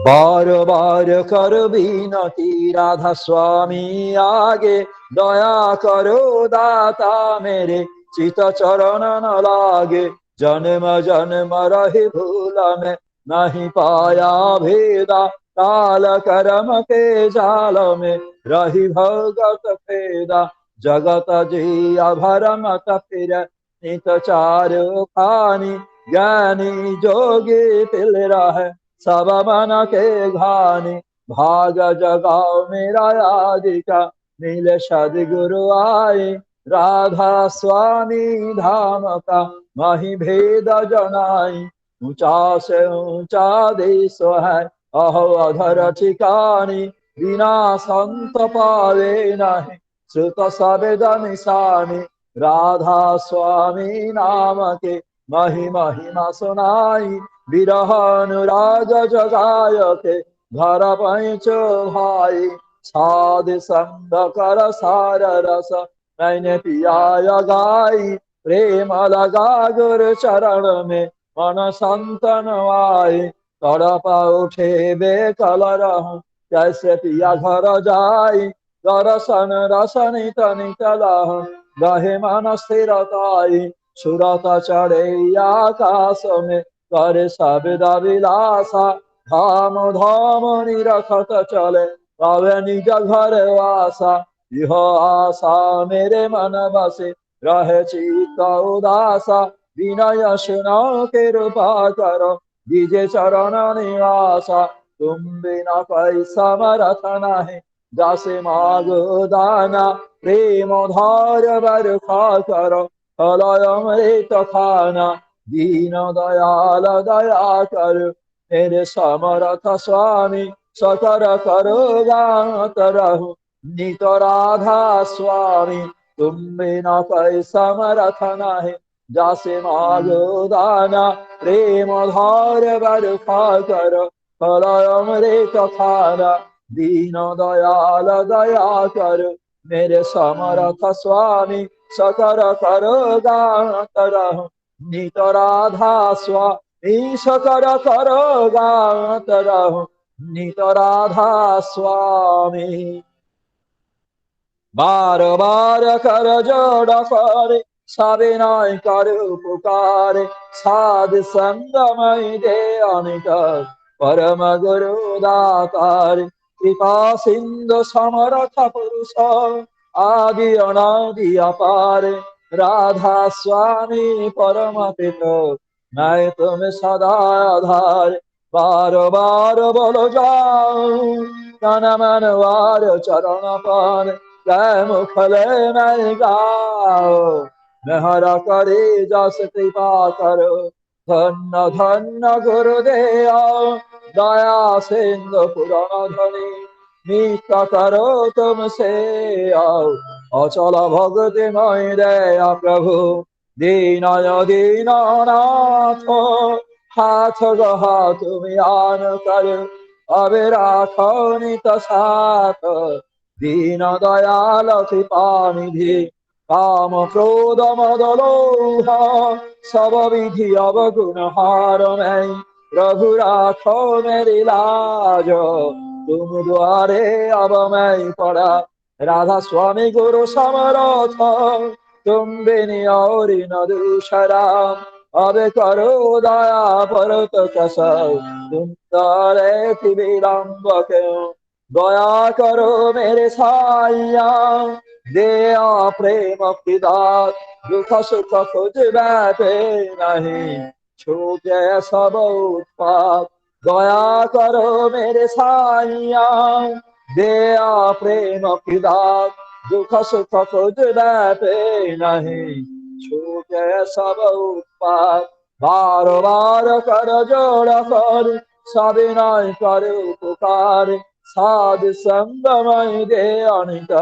বার বার কর বিনতি রাধা স্বামী আগে, দয়া করো দাতা মেরে চিত চরণ ন लागे। जन्म जन्म रही भूल में नहीं पाया भेदा, काल कर्म के जाल में रही भगत फेदा। जगत जिया भरमत फिर नित चारु खानी, ज्ञानी जोगी तिल रहे सब मन के घानी। भाग जगाओ मेरा यादिका मिले सदगुरु आए, राधा स्वामी धाम का मही भेद जनाई। ऊंचा से ऊंचा देश है अहो अधर ठिकानी, बिना संत पावे नहीं श्रुत सवेद निशानी। राधा स्वामी नाम के मही महिमा सुनाई, विरह अनुराग जगाय के घर पैच भाई। साध संग कर सार रस मैंने पियाय गाई, प्रेम लगा गुरु चरण में मन संतन आए। तड़प उठे बेकल रहूं कैसे पिया घर जाई, दर्शन रसन तनित लहूं गहे मन स्थिरताई। सुरत चढ़े आकाश में करे शब्द विलासा, धाम धाम निरखत चले पावे निज घर वासा। यह आशा मेरे मन बसे रहे चित्त उदासा, विनय सुनो कृपा करो दीजे चरण निवासा। तुम बिना कोई समर्थ नहीं जैसे मागो दाना, प्रेम धार बरखा करो फलय अमृत खाना। दीन दयाल दया कर मेरे समर्थ स्वामी, सकर करो गात रहो नित राधा स्वामी। तुम बिना कोई समर्थ नहीं जैसे मागो दाना, प्रेम धार बरखा कर फलय अमृत खाना। दीन दयाल दया कर मेरे समर्थ स्वामी, सकर करो गात रहो नित राधा स्वामी। सकर करो गात रहो नित राधा स्वामी। बार बार कर जोड़ करे सविनय कर पुकारे, साध संगमय दे अनिक परम गुरु दातार। कृपा सिंधु समर्थ पुरुष आदि अनादि अपार, राधा स्वामी परम पितो मैं तुम सदा आधार। बार बार बोलो जाओ तन मन वार चरण पार, जय मुखले मैं गाओ मेहरा करे जस कृपा करो। धन्य धन्य गुरुदेव दया सिंधु पुराण धनी, नित्य करो तुमसे आओ अचल भक्ति मय दया प्रभु। दीनय दीननाथ हाथ गहा তুমি আন করো, अबे राखो नित साथ दीन दयाल कृपा निधि। काम क्रोध मद लोभ सब विधि अवगुण हार मैं, प्रभु राखो मेरी लाज तुम द्वारे अब मैं पड़ा। राधा स्वामी गुरु समरथ तुम बिन और न दूसरा, अब करो दया परत कसौ तुम तारे विलम्ब क्यों। दया करो मेरे साइया दया प्रेम पिदात, दुख सुख कुछ बैठे नहीं छूटे सब उत्पात। दया करो मेरे साइया दया प्रेम पिदात, दुख सुख कुछ बैठे नहीं छूटे सब उत्पात। बार बार कर जोड़ कर सविनय कर पुकार, साध संगमय दे अनित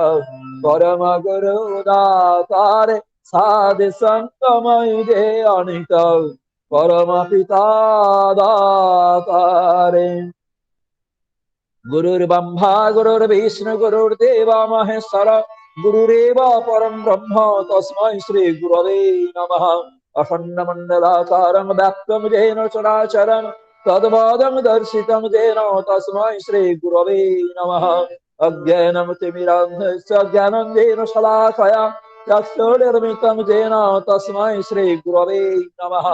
परम गुरु दातार। साध संगमय दे अनित परम पिता दातारे। गुरुर्ब्रह्मा गुरुर्विष्णु गुरुर्देव महेश्वर, गुरुरेव परम ब्रह्म तस्मै श्री गुरवे नमः। अखंड मंडलाकारं व्याप्तं येन चराचरं तद्वादं दर्शितं येन तस्मै श्रीगुरवे नमः। अज्ञानं तिमिरान्धस्य ज्ञानञ्जेन शलाकया चक्षुर्निर्मितं येन तस्मै श्रीगुरवे नमः।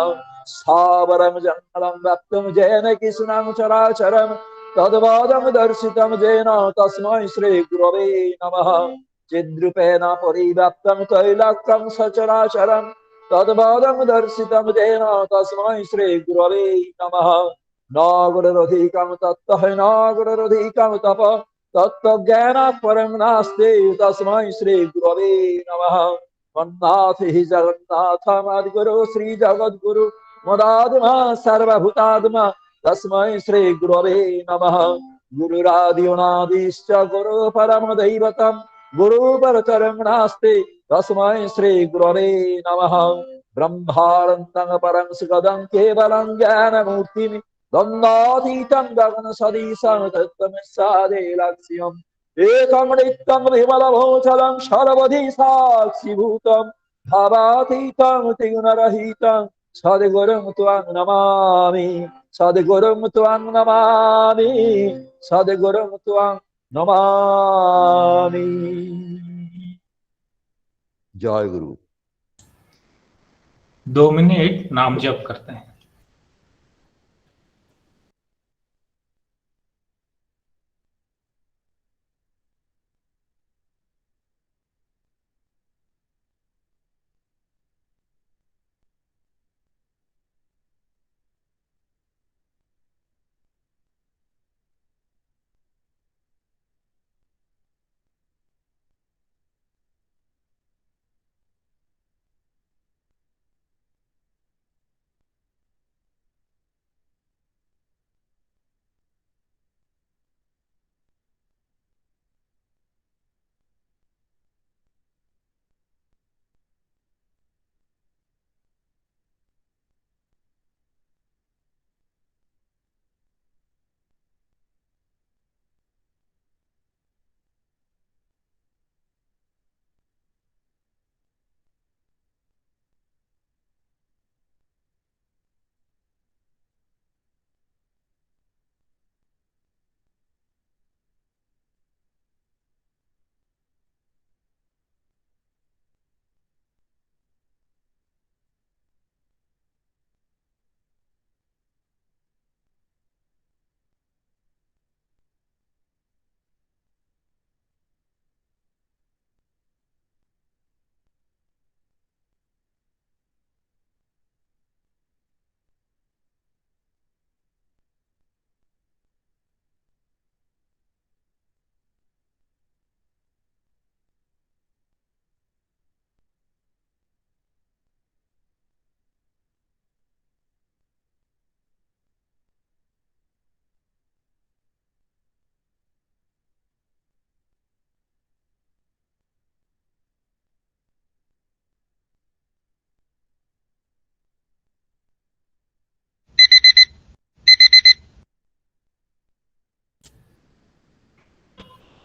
स्थावरं जङ्गलं व्याप्तं येन कृष्णं चराचरं तद्वादं दर्शितं येन तस्मै श्रीगुरवे नमः। चिद्रूपेण परिव्याप्तं तैलक्यं सचराचरं तद्वादं दर्शितं येन तस्मै श्रीगुरवे नमः। न गुरुरधिकं तत्तः न गुरुरधिकं तप तत्त्वज्ञानात् परं नास्ति तस्मै श्रीगुरवे नमः। मन्नाथ हि जगन्नाथमादिगुरु श्रीजगद्गुरु मदात्मा सर्वभूतात्मा तस्मै श्रीगुरवे नमः। गुरुरादियोनादिश्च गुरु परमदैवतं गुरुपरतरं नास्ति तस्मै श्रीगुरवे नमः। ब्रह्मानन्दं परं सुखदं केवलं ज्ञानमूर्तिं द्वन्द्वातीतं गगनसदृशं तत्त्वमस्यादे लक्ष्यम् एकं नित्यं विमलभूषलं सर्वधि साक्षिभूतं भावातीतं त्रिगुणरहितं सद्गुरुं त्वां नमामि सद्गुरुं त्वां नमामि सद्गुरुं त्वां नमामि। जय गुरु। 2 मिनट नाम जप करते हैं।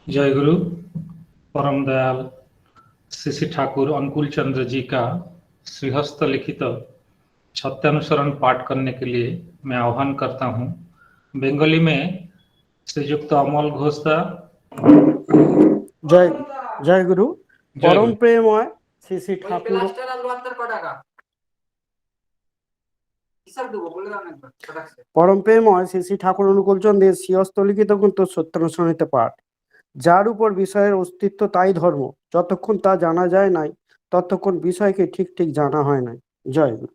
जय गुरु। परम दयाल श्री श्री ठाकुर अनुकूल चंद्र जी का श्रीहस्त लिखित सत्यानुसरण पाठ करने के लिए मैं आह्वान करता हूँ। बंगाली में श्रीयुक्त अमल घोष दा। जय जय गुरु। परम प्रेममय श्री श्री ठाकुर परम प्रेममय श्री श्री ठाकुर अनुकूल चंद्रेर श्रीहस्त लिखित ग्रंथ सत्यानुसरणित पाठ, যার উপর বিষয়ের অস্তিত্ব তাই ধর্ম, যতক্ষণ তা জানা যায় নাই ততক্ষণ বিষয়কে ঠিক ঠিক জানা হয় নাই। জয় গুরু।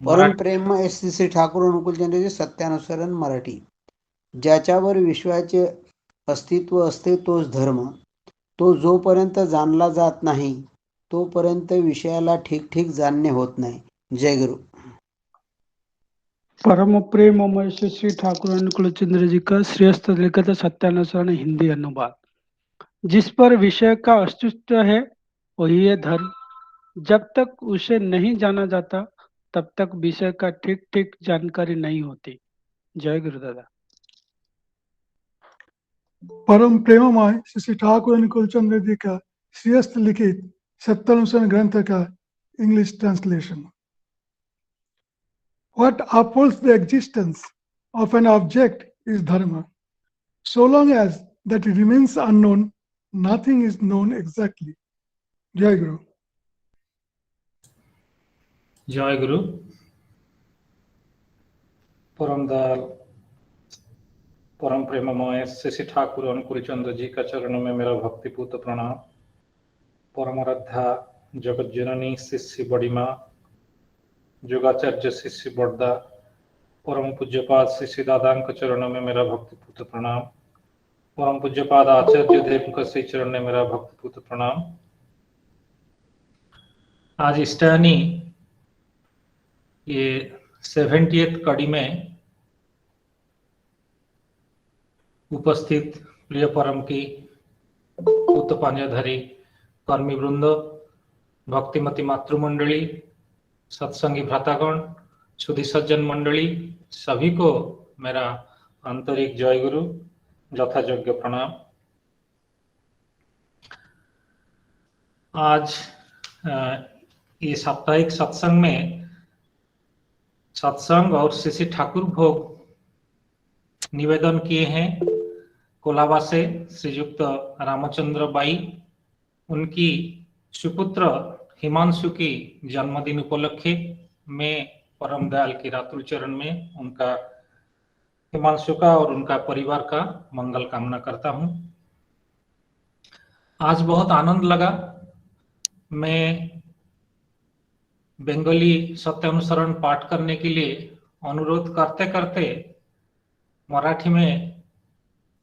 परम प्रेम श्री श्री ठाकूर अनुकूल चंद्रजी सत्यानुसरण मराठी। ज्याच्यावर विश्वाचे अस्तित्व असते तोच धर्म, तो जोपर्यंत जाणला जात नाही तोपर्यंत विषयाला ठीक ठीक जाणणे होत नाही। जय गुरु। परम प्रेममय श्री श्री ठाकुर अनुकूल चंद्र जी का श्रेष्ठ लिखित सत्यानुसरण हिंदी अनुवाद। जिस पर विषय का अस्तित्व है वही है धर्म। जब तक उसे नहीं जाना जाता तब तक विषय का ठीक ठीक जानकारी नहीं होती। जय गुरुदादा। परम प्रेममय श्री श्री ठाकुर अनुकूल चंद्र जी का श्रेष्ठ लिखित सत्यानुसरण ग्रंथ का English translation. What upholds the existence of an object is dharma. So long as that remains unknown, nothing is known exactly. Jai Guru. जय गुरु। परम दयाल परम प्रेममय श्री श्री ठाकुर अनुकूल चंद्र जी का चरणों में मेरा भक्तिपूत प्रणाम। परमाराध्या जगत जननी श्री श्री बड़ी माँ योगाचार्य श्री श्री बड़दा परम पूज्यपाद श्री श्री दादांक चरणों में मेरा भक्तिपूत प्रणाम। परम पूज्यपाद आचार्य देव का श्री चरण में मेरा भक्तिपूत प्रणाम। आज इष्टानी ये 70th कड़ी में उपस्थित प्रिय परम की पूत पांजधारी कर्मी वृंद, भक्तिमती मातृमंडली, सत्संगी भ्रातागण, सुधी सज्जन मंडली, सभी को मेरा आंतरिक जय गुरु, यथायोग्य प्रणाम। आज ये साप्ताहिक सत्संग में सत्संग और श्री श्री ठाकुर भोग निवेदन किए हैं कोलाबा से श्रीयुक्त रामचंद्र बाई। उनकी सुपुत्र हिमांशु की जन्मदिन उपलक्षे में परम दयाल के रातुल चरण में उनका हिमांशु का और उनका परिवार का मंगल कामना करता हूं। आज बहुत आनंद लगा। मैं बंगाली सत्यानुसरण पाठ करने के लिए अनुरोध करते करते मराठी में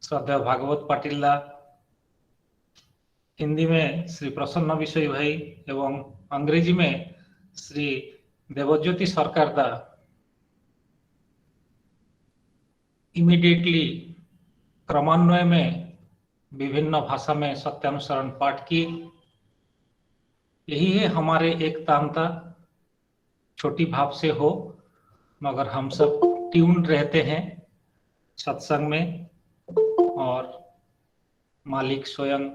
श्रद्धेय भागवत पाटिल दा, हिंदी में श्री प्रसन्न विषय भाई एवं अंग्रेजी में श्री देवज्योति सरकार दा इमीडिएटली क्रमान्वय में विभिन्न भाषा में सत्यानुसरण पाठ किए। यही है हमारे एकतांता, छोटी भाव से हो मगर हम सब ट्यून रहते हैं सत्संग में। और मालिक स्वयं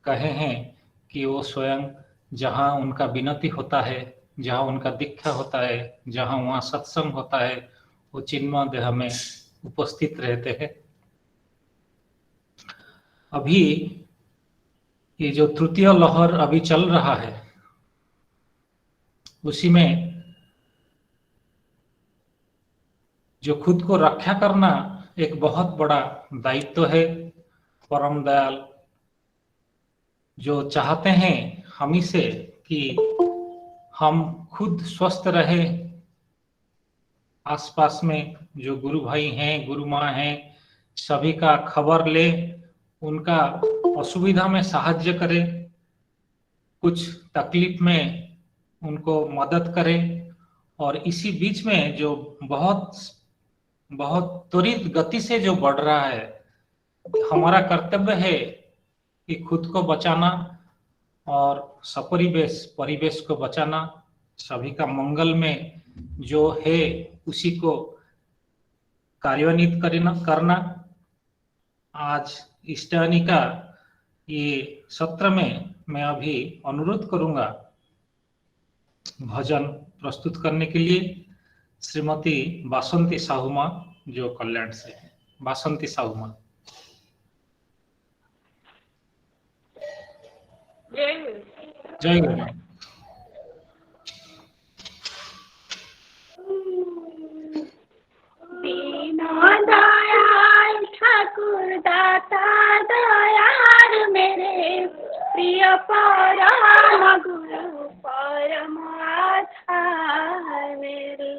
कहे हैं कि वो स्वयं जहाँ उनका विनती होता है, जहाँ उनका दीक्षा होता है, जहाँ वहाँ सत्संग होता है, वो चिन्मय देह में उपस्थित रहते हैं। अभी ये जो तृतीय लहर अभी चल रहा है उसी में जो खुद को रक्षा करना एक बहुत बड़ा दायित्व है। परम दयाल जो चाहते हैं हम ही से कि हम खुद स्वस्थ रहे, आसपास में जो गुरु भाई हैं, गुरु माँ हैं, सभी का खबर ले, उनका असुविधा में सहाय्य करे, कुछ तकलीफ में उनको मदद करें। और इसी बीच में जो बहुत त्वरित गति से जो बढ़ रहा है, हमारा कर्तव्य है कि खुद को बचाना और परिवेश को बचाना, सभी का मंगल में जो है उसी को कार्यान्वित करना। आज इष्टानी का ये सत्र में मैं अभी अनुरोध करूंगा भजन प्रस्तुत करने के लिए श्रीमती बासंती साहू माँ जो कल्याण से है। बासंती साहू माँ। जय गुरु। दयाल ठाकुर दाता दयाल मेरे प्रिय परम गुरु परम आधार मेरे।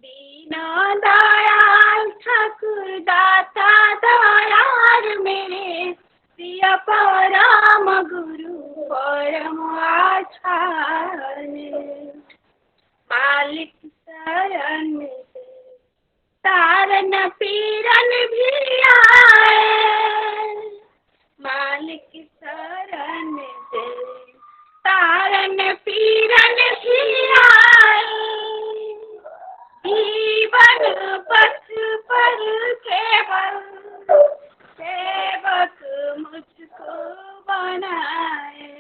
दीना दयाल ठाकुर दाता दयाल मेरे प्रिय परम गुरु परम आधार मेरे। मालिक शरण में तारन पीरन भी आए, मालिक शरण से तारन पीरन भी आए। जीवन पथ पर केवल सेवक मुझको बनाए।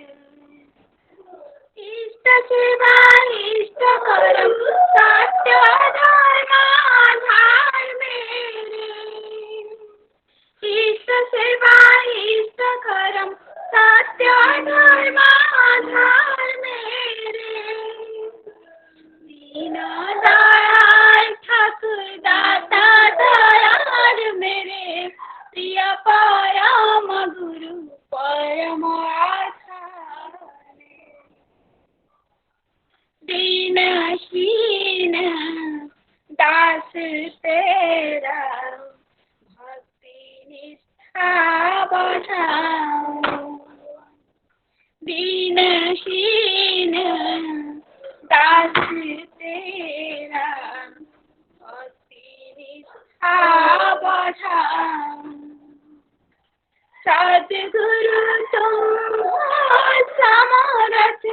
इष्ट शिवाई इष्टकरम सत्य धर्माधार मेरे इष्ट सेवा इष्टकरम सत्य धर्माधार मेरे दीन दयाल ठाकुर दाता दयाल मेरे प्रिय परम गुरु परम आधार दीनहीन दास तेरा भक्ति निष्ठा बढ़ाओ दीनहीन दास तेरा भक्ति निष्ठा बढ़ाओ सद्गुरु तुम हो समर्थ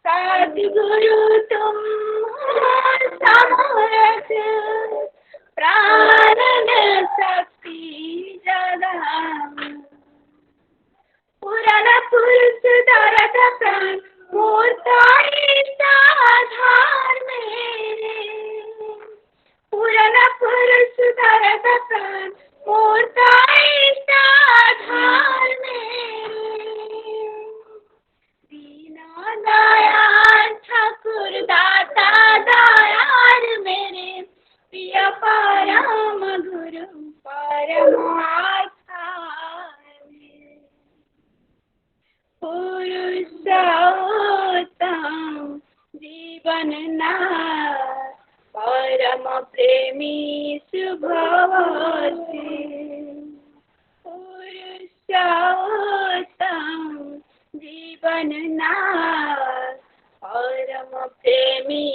सद्गुरु तुम हो समर्थ प्राण शक्ति जगाओ पुराण पुरुष दरद प्राण मूर्ताधार मेरे पुराण पुरुष दरद प्राण मूर्ताधार मेरे दीन दयाल ठाकुर दाता दयाल मेरे प्रिय परम गुरु परम आधार मेरे पुरुषोत्तम जीवन नाथ परम प्रेमी शुभवती पुरुषोत्तम जीवन नाथ परम प्रेमी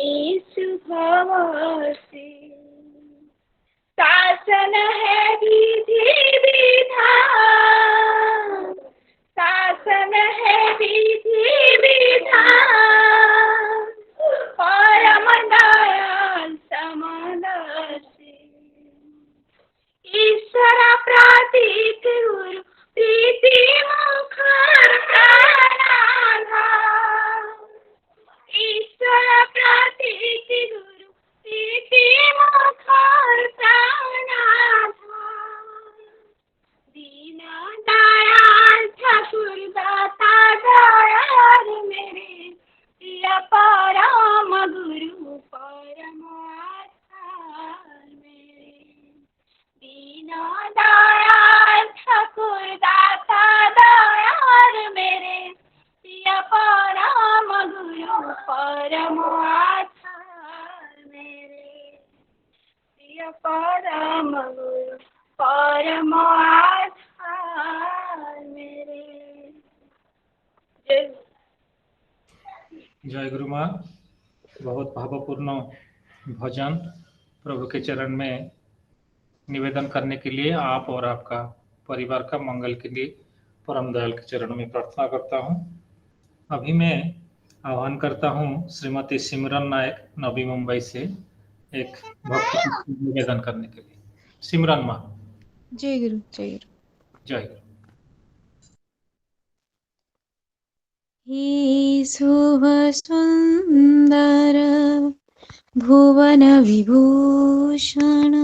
शुभवती शासन है विधि विधान शासन है विधि विधान परम दयाल समदर्शी ईश्वर प्रतीक गुरु प्रीति मुखर प्राणाधार ईश्वर प्रतीक गुरु प्रीति मुखर प्राणाधार दीन दयाल ठाकुर दाता दयाल मेरे प्रिय परम गुरु परम आधार मेरे दीन दयाल ठाकुर दाता दयाल मेरे प्रिय परम गुरु परम आधार मेरे प्रिय परम गुरु परम आधार मेरे जय जय गुरु माँ। बहुत भावपूर्ण भजन प्रभु के चरण में निवेदन करने के लिए आप और आपका परिवार का मंगल के लिए परम दयाल के चरणों में प्रार्थना करता हूँ। अभी मैं आह्वान करता हूँ श्रीमती सिमरन नायक नवी मुंबई से एक भक्ति निवेदन करने के लिए। सिमरन माँ। जय गुरु जय गुरु जय गुरु। हे शुभ सुंदर भुवन विभूषण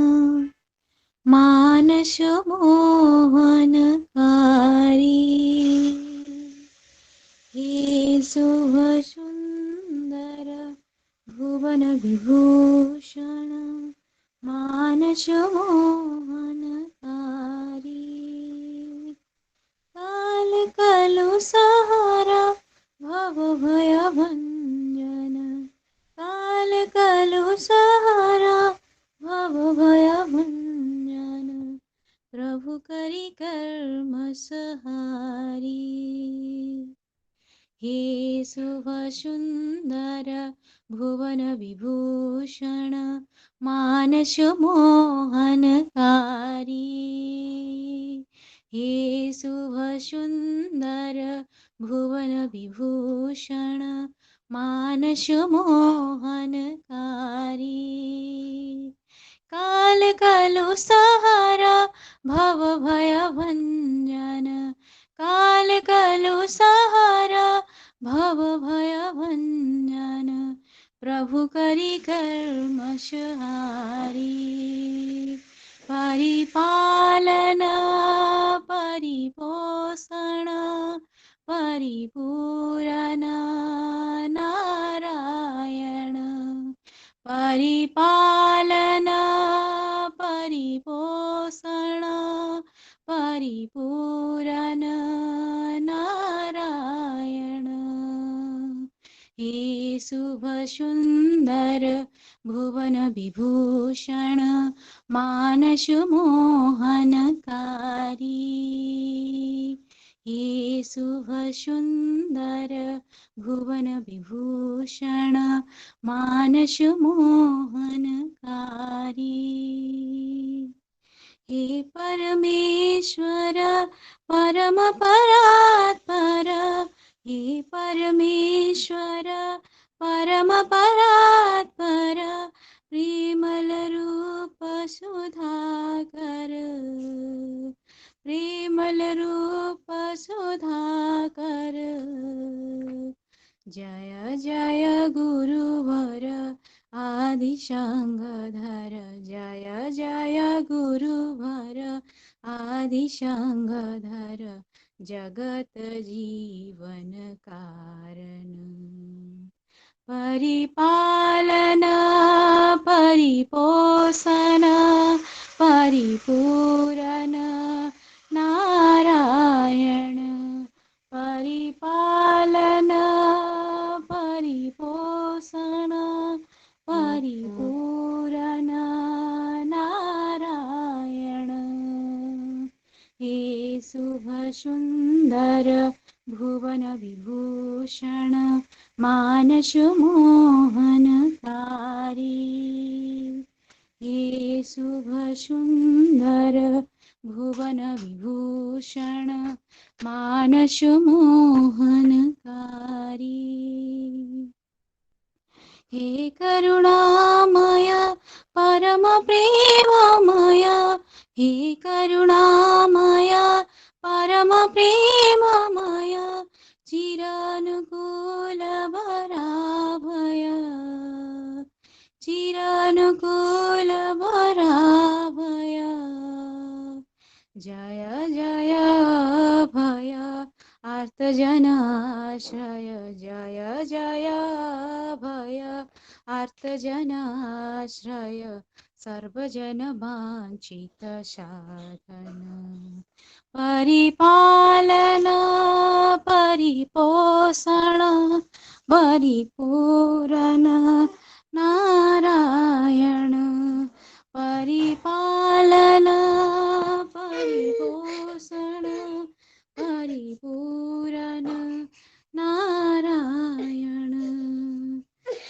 मानस मोहनकारी हे शुभ सुंदर भुवन विभूषण मानस मोहनकारी काल कलु सहारा भव भय भंजन काल कलु सहारा भव भय भंजन प्रभु करि कर्म सहारी हे शुभ सुंदर भुवन विभूषण मानस मोहनकारी हे शुभ सुंदर भुवन विभूषण मानस मोहनकारी काल कलु सहारा भव भय भंजन काल कलु सहारा भव भय भंजन प्रभु करी कर्मशहारी परिपालना परिपोषण परिपूरण नारायण परिपालना परिपोषण परिपूरण नारायण हे शुभ सुंदर भुवन विभूषण मानस मोहनकारी हे शुभ सुंदर भुवन विभूषण मानस मोहनकारी हे परमेश्वर परम परात्पर हे परमेश्वर परम परात्पर प्रेमल रूप सुधाकर प्रेमल रूप सुधाकर जय जय गुरुवर आदि संगधर जय जय गुरुवर आदि संगधर जगत जीवन कारण परिपालना परिपोषण परिपूरण नारायण परिपालना परिपोषण परिपूरण नारायण हे शुभ सुंदर भुवन विभूषण मानस मोहनकारी हे शुभ सुंदर भुवन विभूषण मानस मोहनकारी हे करुणामय परम प्रेममय हे करुणामय परम प्रेममय चिरानुकूल भराभय चिरानुकूल भराभय जय जय भय आर्तजनाश्रय जय जय भय आर्तजनाश्रय सर्वजन वांछित साधन परिपालना परिपोषण परिपूरण नारायण परिपालना परिपोषण परिपूरण नारायण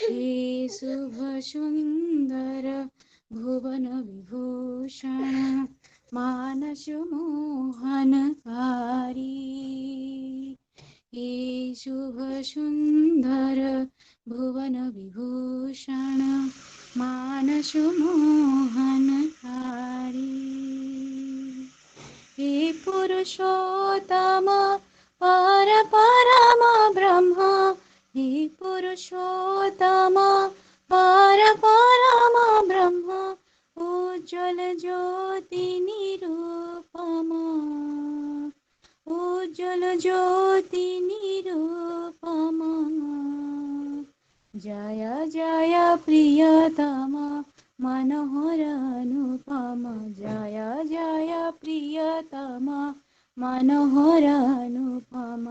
हे शुभ सुंदर भुवन विभूषण मानस मोहनकारी हे शुभ सुंदर भुवन विभूषण मानस मोहनकारी हे पुरुषोत्तम पर परम ब्रह्म हे पुरुषोत्तम पर परम ब्रह्म उज्ज्वल ज्योति निरूपमा उज्ज्वल ज्योति निरूपमा जय जय प्रियतम मनोहर अनुपम जय जय प्रियतम मनोहर अनुपम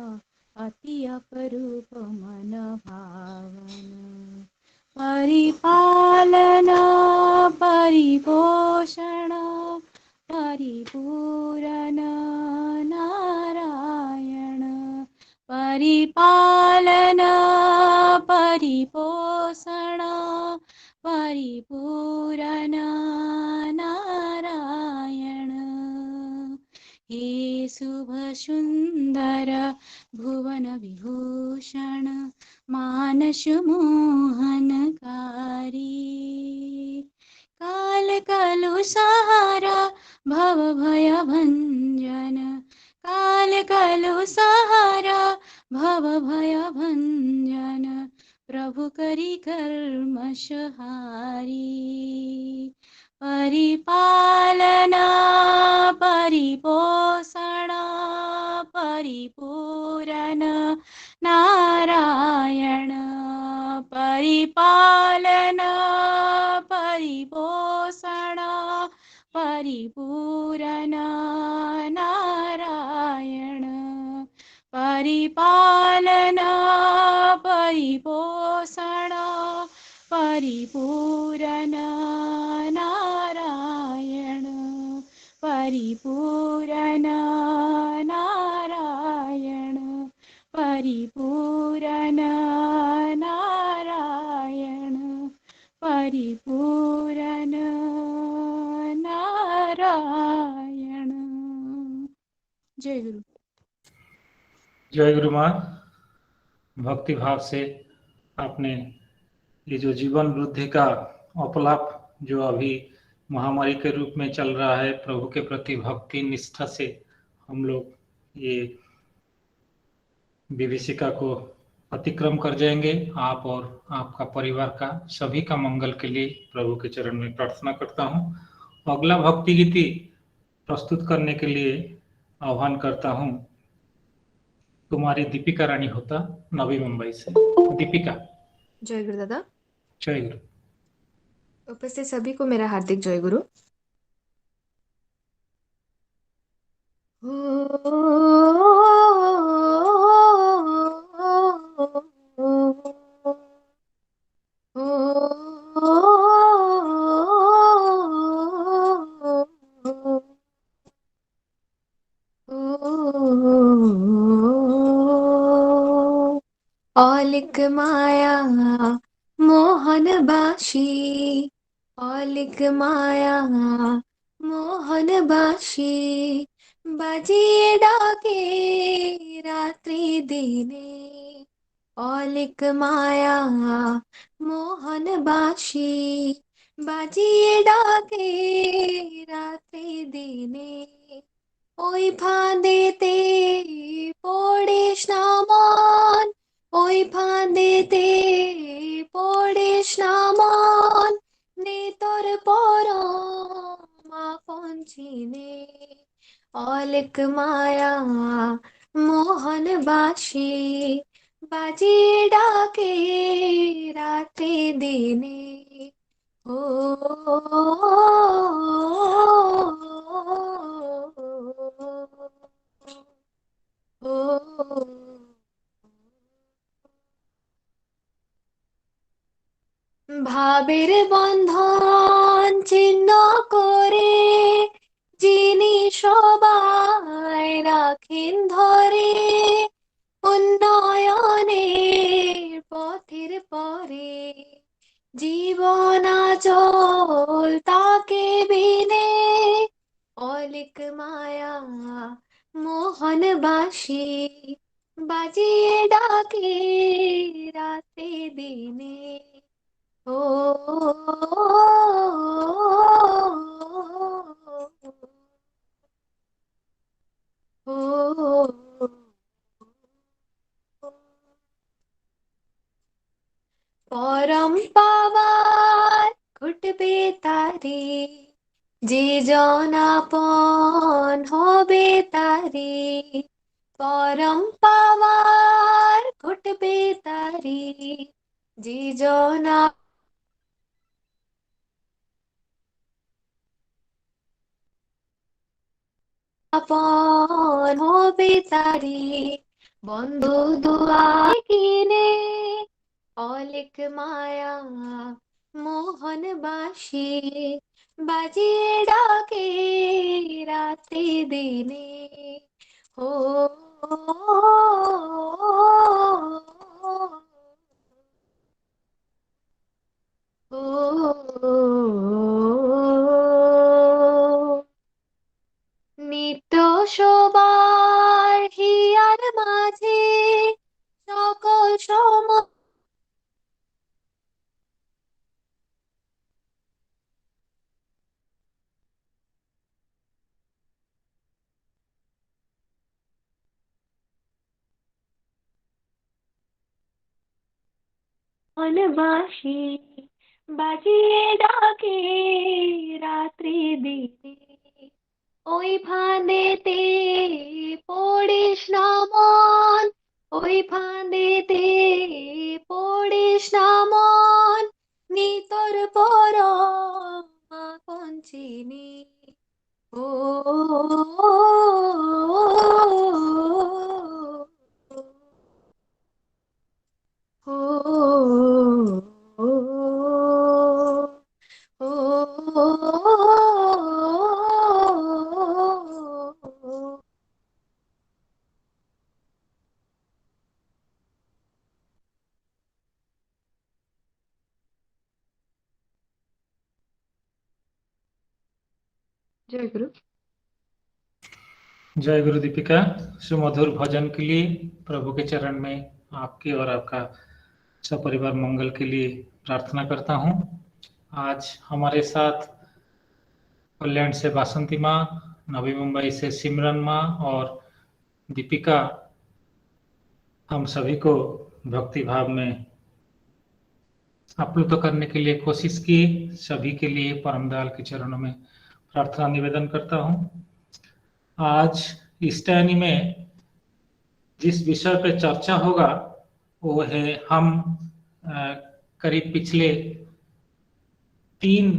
अति अपरूप मन भावन परिपालना परिपोषण परिपूरण नारायण परिपालना परिपोषण परिपूरण नारायण हे शुभ सुंदर भुवन विभूषण मानस मोहनकारी काल कलु सहारा भव भय भंजन काल कलु सहारा भव भय भंजन प्रभु प्रभु करी कल्मषहारी परिपालना परिपोषणा परिपूरण नारायण परिपालना परिपोषणा परिपूरण नारायण परिपालना परिपोषणा परिपूरण नारायण परिपूरण नारायण परिपूरण नारायण परिपूरण नारायण। जय गुरु। जय गुरु माँ। भक्ति भाव से आपने ये जो जीवन वृद्धि का अपलाप जो अभी महामारी के रूप में चल रहा है, प्रभु के प्रति भक्ति निष्ठा से हम लोग ये विभीषिका को अतिक्रम कर जाएंगे। आप और आपका परिवार का सभी का मंगल के लिए प्रभु के चरण में प्रार्थना करता हूँ। अगला भक्ति गीति प्रस्तुत करने के लिए आह्वान करता हूँ तुम्हारी दीपिका रानी होता, नवी मुंबई से। दीपिका। जय गुरु दादा। जय गुरु। उपस्थित सभी को मेरा हार्दिक जय गुरु। औलिक माया मोहन बाशी, औलिक माया मोहन बाशी, बाजिए डाके रात्रि दिने, औलिक माया मोहन बाशी, बाजिए डाके रात्रि दिने, ওই ফাঁদেতে পড়িস না মন, ওই ফাঁদেতে পড়িস না মন, নে তোর পরম আপন চিনে, অলেক মায়া মোহন বাসি, বাজিয়ে ডাকে রাতে দিনে। ও ভাবের বন্ধন ছিন্ন করে যিনি সবাই রাখেন ধরে, উন্নয়নের পথের পরে জীবন আচল তাকে বিনে, অলিক মায়া মোহন বাসি, বাজিয়ে ডাকে রাতে দিনে। ও পরম পাওয়ার ঘটবে তারে, যে জন আপন হবে তারে, পরম পাওয়ার ঘটবে তারে, যে জন আপন হবে তারে, বন্ধু দুয়ার কিনে, অলিক মায়া মোহন বাসি, বাজিয়ে ডাকে রাতে দিনে। ও নিত্য সবার হিয়ার মাঝে সকল সম বনবাসী বাজিয়ে ডাকে রাত্রি দিনে, ওই ফাঁদেতে পড়িস না মন, ওই ফাঁদেতে পড়িস না মন, নিতর পরমা কঞ্চিনী। ও ও जय गुरु। जय गुरु दीपिका। सुमधुर भजन के लिए प्रभु के चरण में आपके और आपका सपरिवार मंगल के लिए प्रार्थना करता हूँ। आज हमारे साथ कल्याण से बासंती माँ, नवी मुंबई से सिमरन माँ और दीपिका हम सभी को भक्ति भाव में आप्लुत करने के लिए कोशिश की। सभी के लिए परम दयाल के चरणों में प्रार्थना निवेदन करता हूँ। आज इस टाइम में जिस विषय पे चर्चा होगा वो है, हम करीब पिछले 3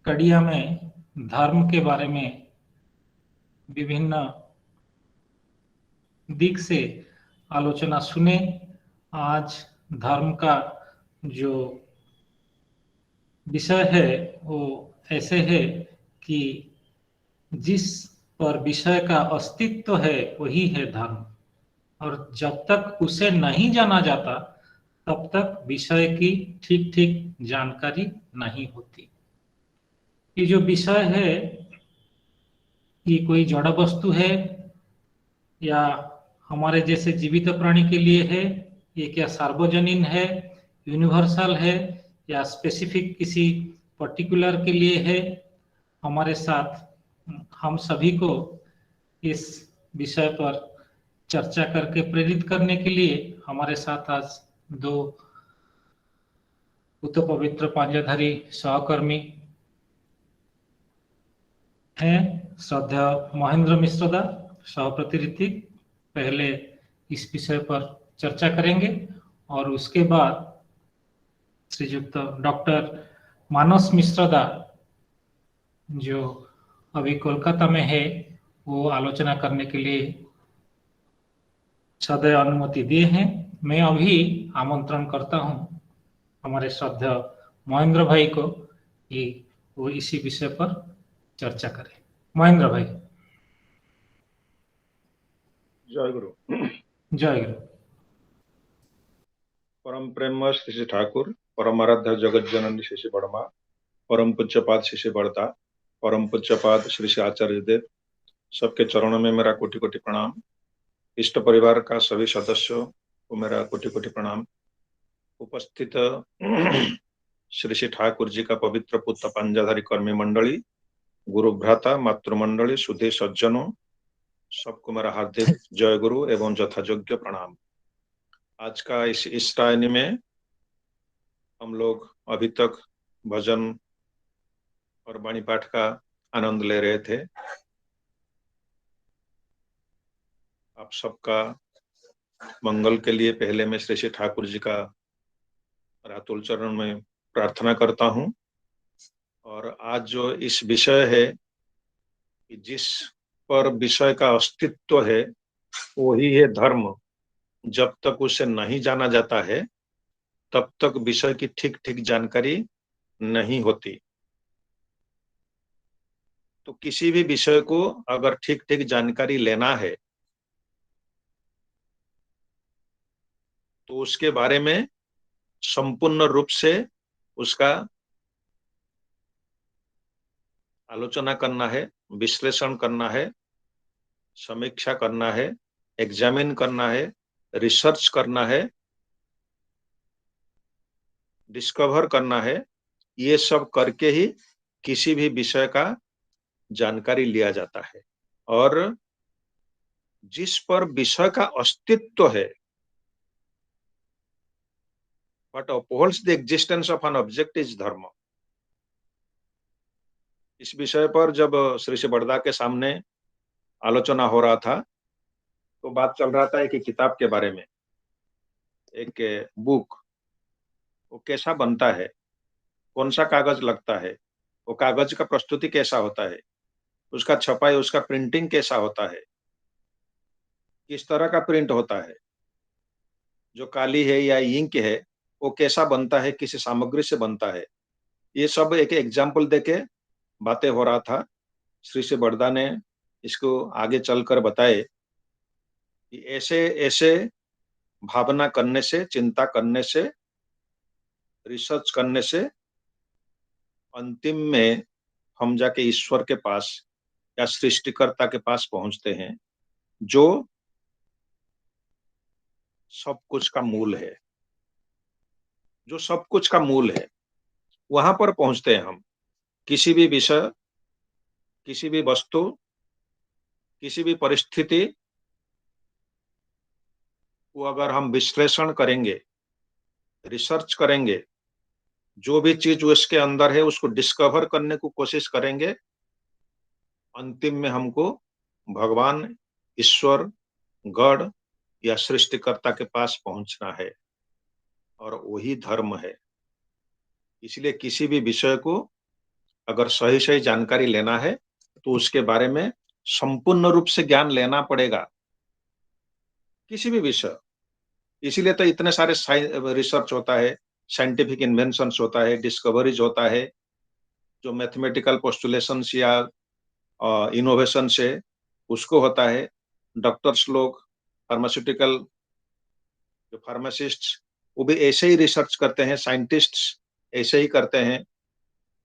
कड़िया में धर्म के बारे में विभिन्न दिक से आलोचना सुने। आज धर्म का जो विषय है वो ऐसे है कि जिस पर विषय का अस्तित्व है वही है धर्म, और जब तक उसे नहीं जाना जाता तब तक विषय की ठीक ठीक जानकारी नहीं होती। ये जो विषय है ये कोई जड़ वस्तु है या हमारे जैसे जीवित प्राणी के लिए है, ये क्या सार्वजनीन है, यूनिवर्सल है, या स्पेसिफिक किसी पर्टिकुलर के लिए है। हमारे साथ हम सभी को इस विषय पर चर्चा करके प्रेरित करने के लिए हमारे साथ आज 2 उत पवित्र पांजाधारी सहकर्मी हैं। श्रद्धा महेंद्र मिश्रदा सभापति ऋतिक पहले इस विषय पर चर्चा करेंगे और उसके बाद श्रीयुक्त डॉक्टर मानस मिश्रदा जो अभी कोलकाता में है वो आलोचना करने के लिए सदैव अनुमति दिए हैं। मैं अभी आमंत्रण करता हूं हमारे श्रद्धा महेंद्र भाई को कि वो इसी विषय पर चर्चा करें। महेंद्र भाई। जय गुरु। जय गुरु। परम प्रेम श्री श्री ठाकुर, परम आराध्य जगत जननी श्री श्री बड़मा, परम पूज्यपाद श्री श्री बड़ता, परम पूज्यपाद श्री श्री आचार्य देव, सबके चरणों में मेरा कोटि कोटि प्रणाम। इष्ट परिवार का सभी सदस्यों को मेरा कोटि कोटि प्रणाम। उपस्थित श्री श्री ठाकुर जी का पवित्र पुत्र पंजाधारी कर्मी मंडली, गुरु भ्राता, मातृमंडली, सुधे सज्जनों, सबको मेरा हार्दिक जय गुरु एवं यथायोग्य प्रणाम। आज का इस टाइम में हम लोग अभी तक भजन और वाणी पाठ का आनंद ले रहे थे। आप सबका मंगल के लिए पहले मैं श्री श्री ठाकुर जी का रातुल चरण में प्रार्थना करता हूं। और आज जो इस विषय है कि जिस पर विषय का अस्तित्व है वही है धर्म, जब तक उसे नहीं जाना जाता है तब तक विषय की ठीक ठीक जानकारी नहीं होती। तो किसी भी विषय को अगर ठीक ठीक जानकारी लेना है तो उसके बारे में संपूर्ण रूप से उसका आलोचना करना है, विश्लेषण करना है, समीक्षा करना है, एग्जामिन करना है, रिसर्च करना है, डिस्कवर करना है। ये सब करके ही किसी भी विषय का जानकारी लिया जाता है। और जिस पर विषय का अस्तित्व है, what upholds the existence of an object is dharma. इस विषय पर जब श्री श्री बड़दा के सामने आलोचना हो रहा था तो बात चल रहा था एक किताब के बारे में, एक बुक, वो कैसा बनता है, कौन सा कागज लगता है, वो कागज का प्रस्तुति कैसा होता है, उसका छपाई, उसका प्रिंटिंग कैसा होता है, किस तरह का प्रिंट होता है, जो काली है या इंक है वो कैसा बनता है, किसी सामग्री से बनता है, ये सब एक एग्जाम्पल देके बातें हो रहा था। श्री श्री बड़दा ने इसको आगे चलकर बताए कि ऐसे ऐसे भावना करने से, चिंता करने से, रिसर्च करने से अंतिम में हम जाके ईश्वर के पास या सृष्टिकर्ता के पास पहुंचते हैं, जो सब कुछ का मूल है, जो सब कुछ का मूल है। वहां पर पहुंचते हैं हम। किसी भी विषय, किसी भी वस्तु, किसी भी परिस्थिति को अगर हम विश्लेषण करेंगे, रिसर्च करेंगे, जो भी चीज उसके अंदर है उसको डिस्कवर करने को कोशिश करेंगे, अंतिम में हमको भगवान, ईश्वर, गॉड या सृष्टिकर्ता के पास पहुंचना है, और वही धर्म है। इसलिए किसी भी विषय को अगर सही सही जानकारी लेना है तो उसके बारे में संपूर्ण रूप से ज्ञान लेना पड़ेगा, किसी भी विषय। इसीलिए तो इतने सारे रिसर्च होता है, साइंटिफिक इन्वेंशंस होता है, डिस्कवरीज होता है, जो मैथमेटिकल पोस्टुलेशंस या इनोवेशन से उसको होता है। डॉक्टर्स लोग, फार्मास्यूटिकल जो फार्मासिस्ट, वो भी ऐसे ही रिसर्च करते हैं, साइंटिस्ट्स ऐसे ही करते हैं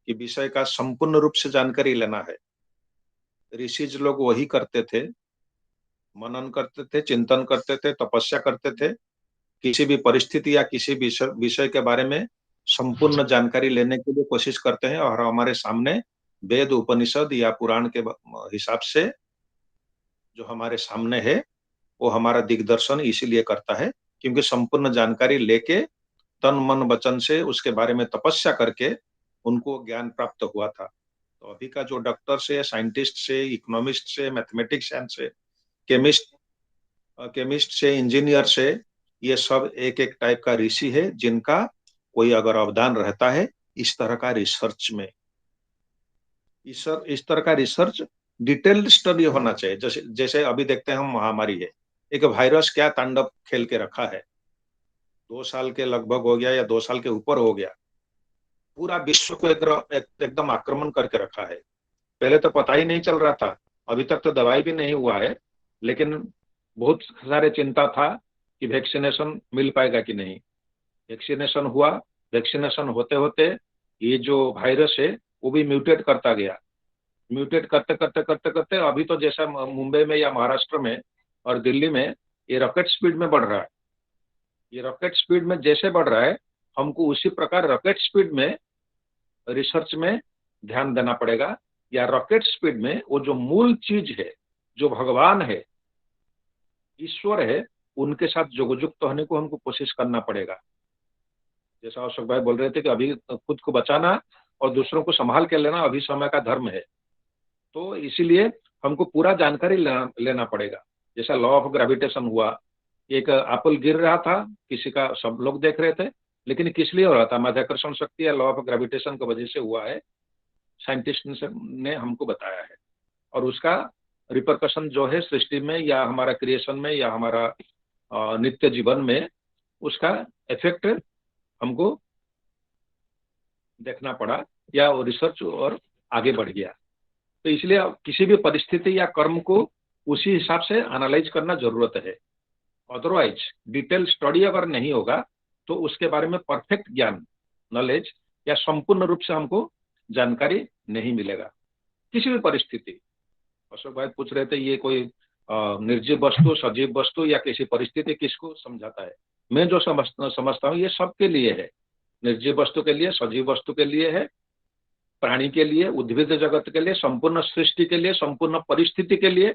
कि विषय का संपूर्ण रूप से जानकारी लेना है। ऋषिज लोग वही करते थे, मनन करते थे, चिंतन करते थे, तपस्या करते थे, किसी भी परिस्थिति या किसी विषय के बारे में संपूर्ण जानकारी लेने के लिए कोशिश करते हैं। और हमारे सामने वेद, उपनिषद या पुराण के हिसाब से जो हमारे सामने है वो हमारा दिग्दर्शन इसीलिए करता है क्योंकि संपूर्ण जानकारी लेके तन मन वचन से उसके बारे में तपस्या करके उनको ज्ञान प्राप्त हुआ था। तो अभी का जो डॉक्टर से, साइंटिस्ट से, इकोनॉमिस्ट से, मैथमेटिशियन से, केमिस्ट से, इंजीनियर से, ये सब एक एक टाइप का ऋषि है जिनका कोई अगर अवदान रहता है इस तरह का रिसर्च में। इस तरह का रिसर्च डिटेल्ड स्टडी होना चाहिए। जैसे अभी देखते हैं हम, महामारी है, एक वायरस क्या तांडव खेल के रखा है, 2 साल के लगभग हो गया या 2 साल के ऊपर हो गया, पूरा विश्व को एकदम आक्रमण करके रखा है। पहले तो पता ही नहीं चल रहा था, अभी तक तो दवाई भी नहीं हुआ है, लेकिन बहुत सारे चिंता था कि वैक्सीनेशन मिल पाएगा कि नहीं। वैक्सीनेशन हुआ, वैक्सीनेशन होते होते ये जो वायरस है वो भी म्यूटेट करता गया, म्यूटेट करते करते करते करते अभी तो जैसा मुंबई में या महाराष्ट्र में और दिल्ली में ये रॉकेट स्पीड में बढ़ रहा है। ये रॉकेट स्पीड में जैसे बढ़ रहा है, हमको उसी प्रकार रॉकेट स्पीड में रिसर्च में ध्यान देना पड़ेगा, या रॉकेट स्पीड में वो जो मूल चीज है, जो भगवान है, ईश्वर है, उनके साथ जुगजुक्त होने को हमको कोशिश करना पड़ेगा। जैसा अशोक भाई बोल रहे थे कि अभी खुद को बचाना और दूसरों को संभाल के लेना अभी समय का धर्म है, तो इसीलिए हमको पूरा जानकारी लेना पड़ेगा। जैसा लॉ ऑफ ग्रेविटेशन हुआ, एक एप्पल गिर रहा था, किसी का, सब लोग देख रहे थे, लेकिन किस लिए हो रहा था? माध्याकर्षण शक्ति या लॉ ऑफ ग्रेविटेशन की वजह से हुआ है, साइंटिस्ट ने हमको बताया है। और उसका रिपरकशन जो है सृष्टि में या हमारा क्रिएशन में या हमारा नित्य जीवन में, उसका इफेक्ट हमको देखना पड़ा, या वो रिसर्च और आगे बढ़ गया। तो इसलिए किसी भी परिस्थिति या कर्म को उसी हिसाब से एनालाइज करना जरूरत है। अदरवाइज डिटेल स्टडी अगर नहीं होगा तो उसके बारे में परफेक्ट ज्ञान, नॉलेज या संपूर्ण रूप से हमको जानकारी नहीं मिलेगा किसी भी परिस्थिति। अशोक भाई पूछ रहे थे ये कोई निर्जीव वस्तु, सजीव वस्तु या किसी परिस्थिति किसको समझाता है? मैं जो समझता हूँ ये सबके लिए है, निर्जीव वस्तु के लिए, सजीव वस्तु के लिए है, प्राणी के लिए, उद्भिद जगत के लिए, संपूर्ण सृष्टि के लिए, संपूर्ण परिस्थिति के लिए,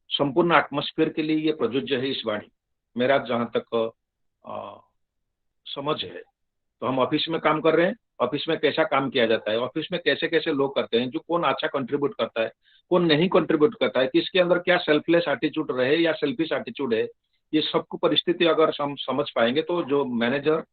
संपूर्ण एटमॉस्फेयर के लिए ये प्रযোज्य है इस वाणी, मेरा जहां तक समझ है। तो हम ऑफिस में काम कर रहे हैं, ऑफिस में कैसा काम किया जाता है, ऑफिस में कैसे कैसे लोग करते हैं, जो कौन अच्छा कंट्रीब्यूट करता है, कौन नहीं कंट्रीब्यूट करता है, किसके अंदर क्या सेल्फलेस एटीट्यूड रहे या सेल्फिश एटीट्यूड है, ये सबको परिस्थिति अगर हम समझ पाएंगे तो जो मैनेजर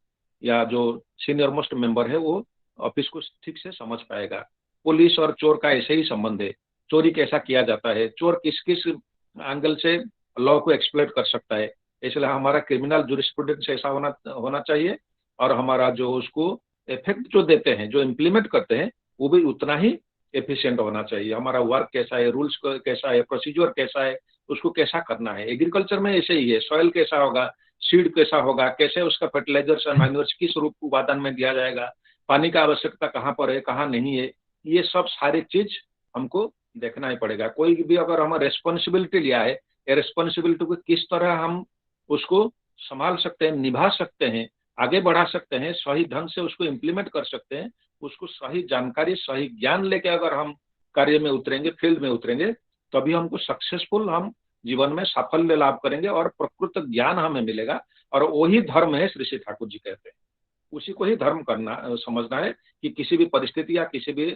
या जो सीनियर मोस्ट मेंबर है वो ऑफिस को ठीक से समझ पाएगा। पुलिस और चोर का ऐसे ही संबंध है, चोरी कैसा किया जाता है, चोर किस किस एंगल से लॉ को एक्सप्लॉइट कर सकता है, इसलिए हमारा क्रिमिनल जूरिस्प्रूडेंस ऐसा होना चाहिए, और हमारा जो उसको इफेक्ट जो देते हैं, जो इम्प्लीमेंट करते हैं, वो भी उतना ही एफिशिएंट होना चाहिए। हमारा वर्क कैसा है, रूल्स कैसा है, प्रोसीजर कैसा है, उसको कैसा करना है। एग्रीकल्चर में ऐसे ही है, सॉइल कैसा होगा, सीड कैसा होगा, कैसे उसका फर्टिलाइजर्स एंड मैन्योर्स किस रूप उपादान में दिया जाएगा, पानी का आवश्यकता कहाँ पर है कहाँ नहीं है, ये सब सारी चीज हमको देखना ही पड़ेगा। कोई भी अगर हम रेस्पॉन्सिबिलिटी लिया है, रेस्पॉन्सिबिलिटी को किस तरह हम उसको संभाल सकते हैं, निभा सकते हैं, आगे बढ़ा सकते हैं, सही ढंग से उसको इम्प्लीमेंट कर सकते हैं, उसको सही जानकारी सही ज्ञान लेके अगर हम कार्य में उतरेंगे, फील्ड में उतरेंगे, तभी हमको सक्सेसफुल हम जीवन में साफल्य लाभ करेंगे और प्रकृत ज्ञान हमें मिलेगा। और वही धर्म है, श्री श्री ठाकुर जी कहते हैं, उसी को ही धर्म करना समझना है कि किसी भी परिस्थिति या किसी भी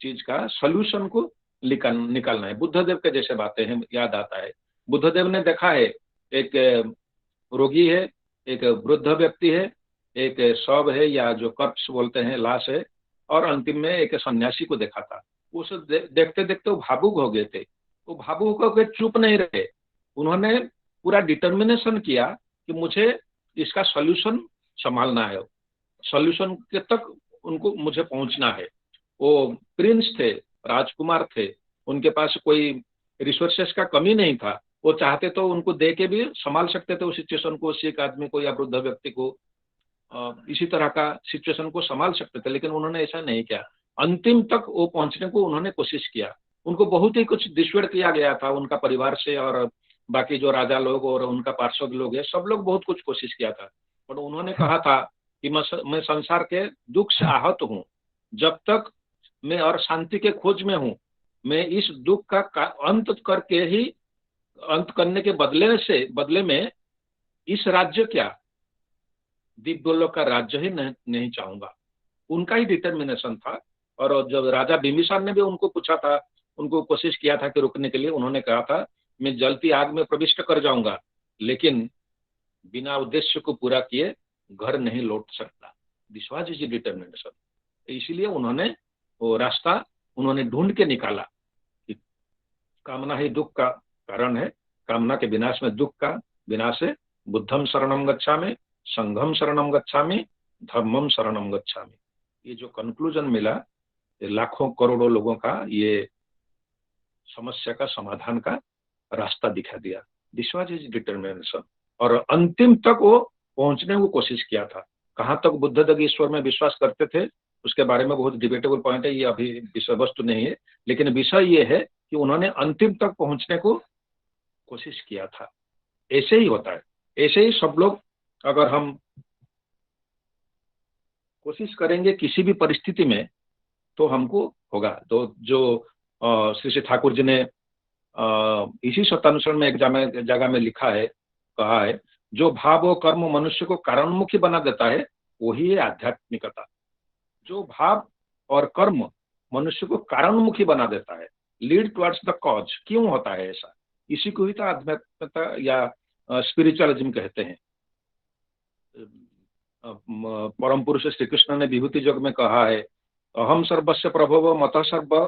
चीज का सोल्यूशन को निकालना है। बुद्धदेव के जैसे बातें हैं, याद आता है, बुद्धदेव ने देखा है एक रोगी है, एक वृद्ध व्यक्ति है, एक शव है या जो कप्स बोलते हैं, लाश है, और अंतिम में एक सन्यासी को देखा था। उस देखते देखते वो भावुक हो गए थे। वो भावुक होकर चुप नहीं रहे, उन्होंने पूरा डिटर्मिनेशन किया कि मुझे इसका सॉल्यूशन संभालना है, सॉल्यूशन के तक उनको मुझे पहुंचना है। वो प्रिंस थे, राजकुमार थे, उनके पास कोई रिसोर्सेस का कमी नहीं था, वो चाहते तो उनको दे के भी संभाल सकते थे उस सिचुएशन को, सिख आदमी को या वृद्ध व्यक्ति को इसी तरह का सिचुएशन को संभाल सकते थे, लेकिन उन्होंने ऐसा नहीं किया। अंतिम तक वो पहुंचने को उन्होंने कोशिश किया। उनको बहुत ही कुछ डिस्वेड किया गया था उनका परिवार से, और बाकी जो राजा लोग और उनका पार्षद लोग है, सब लोग बहुत कुछ कोशिश किया था, पर उन्होंने कहा था कि मैं संसार के दुख से आहत हूँ, जब तक मैं और शांति के खोज में हूँ, मैं इस दुख का अंत करके ही, अंत करने के बदले में इस राज्य क्या, दिव्यलोक का राज्य ही नहीं चाहूंगा। उनका ही डिटर्मिनेशन था। और जब राजा बिंबिसार ने भी उनको पूछा था, उनको कोशिश किया था कि रुकने के लिए, उन्होंने कहा था मैं जलती आग में प्रविष्ट कर जाऊंगा, लेकिन बिना उद्देश्य को पूरा किए घर नहीं लौट सकता। This was his determination. इसलिए उन्होंने वो रास्ता उन्होंने ढूंढ के निकाला कि कामना ही दुख का कारण है, कामना के विनाश में दुख का विनाश है। बुद्धम शरणम गच्छामि, संघम शरणम गच्छामि, धर्मम शरणम गच्छामि। ये जो कंक्लूजन मिला, ये लाखों करोड़ों लोगों का ये समस्या का समाधान का रास्ता दिखा दिया। This was his determination. और अंतिम तक वो पहुंचने को कोशिश किया था। कहाँ तक बुद्धदेव ईश्वर में विश्वास करते थे उसके बारे में बहुत डिबेटेबल पॉइंट है, ये अभी विषय वस्तु नहीं है, लेकिन विषय ये है कि उन्होंने अंतिम तक पहुंचने को कोशिश किया था। ऐसे ही होता है, ऐसे ही सब लोग अगर हम कोशिश करेंगे किसी भी परिस्थिति में तो हमको होगा। तो जो श्री श्री ठाकुर जी ने इसी सत्यानुसरण में एक जगह में लिखा है, कहा है, जो भाव और कर्म मनुष्य को कारणमुखी बना देता है वही है आध्यात्मिकता। जो भाव और कर्म मनुष्य को कारणमुखी बना देता है, लीड टुवर्ड्स द कॉज। क्यों होता है ऐसा? इसी को ही तो आध्यात्मिकता या स्पिरिचुअलिज्म कहते हैं। परम पुरुष श्री कृष्ण ने विभूति योग में कहा है, अहम सर्वस्य प्रभव मत सर्व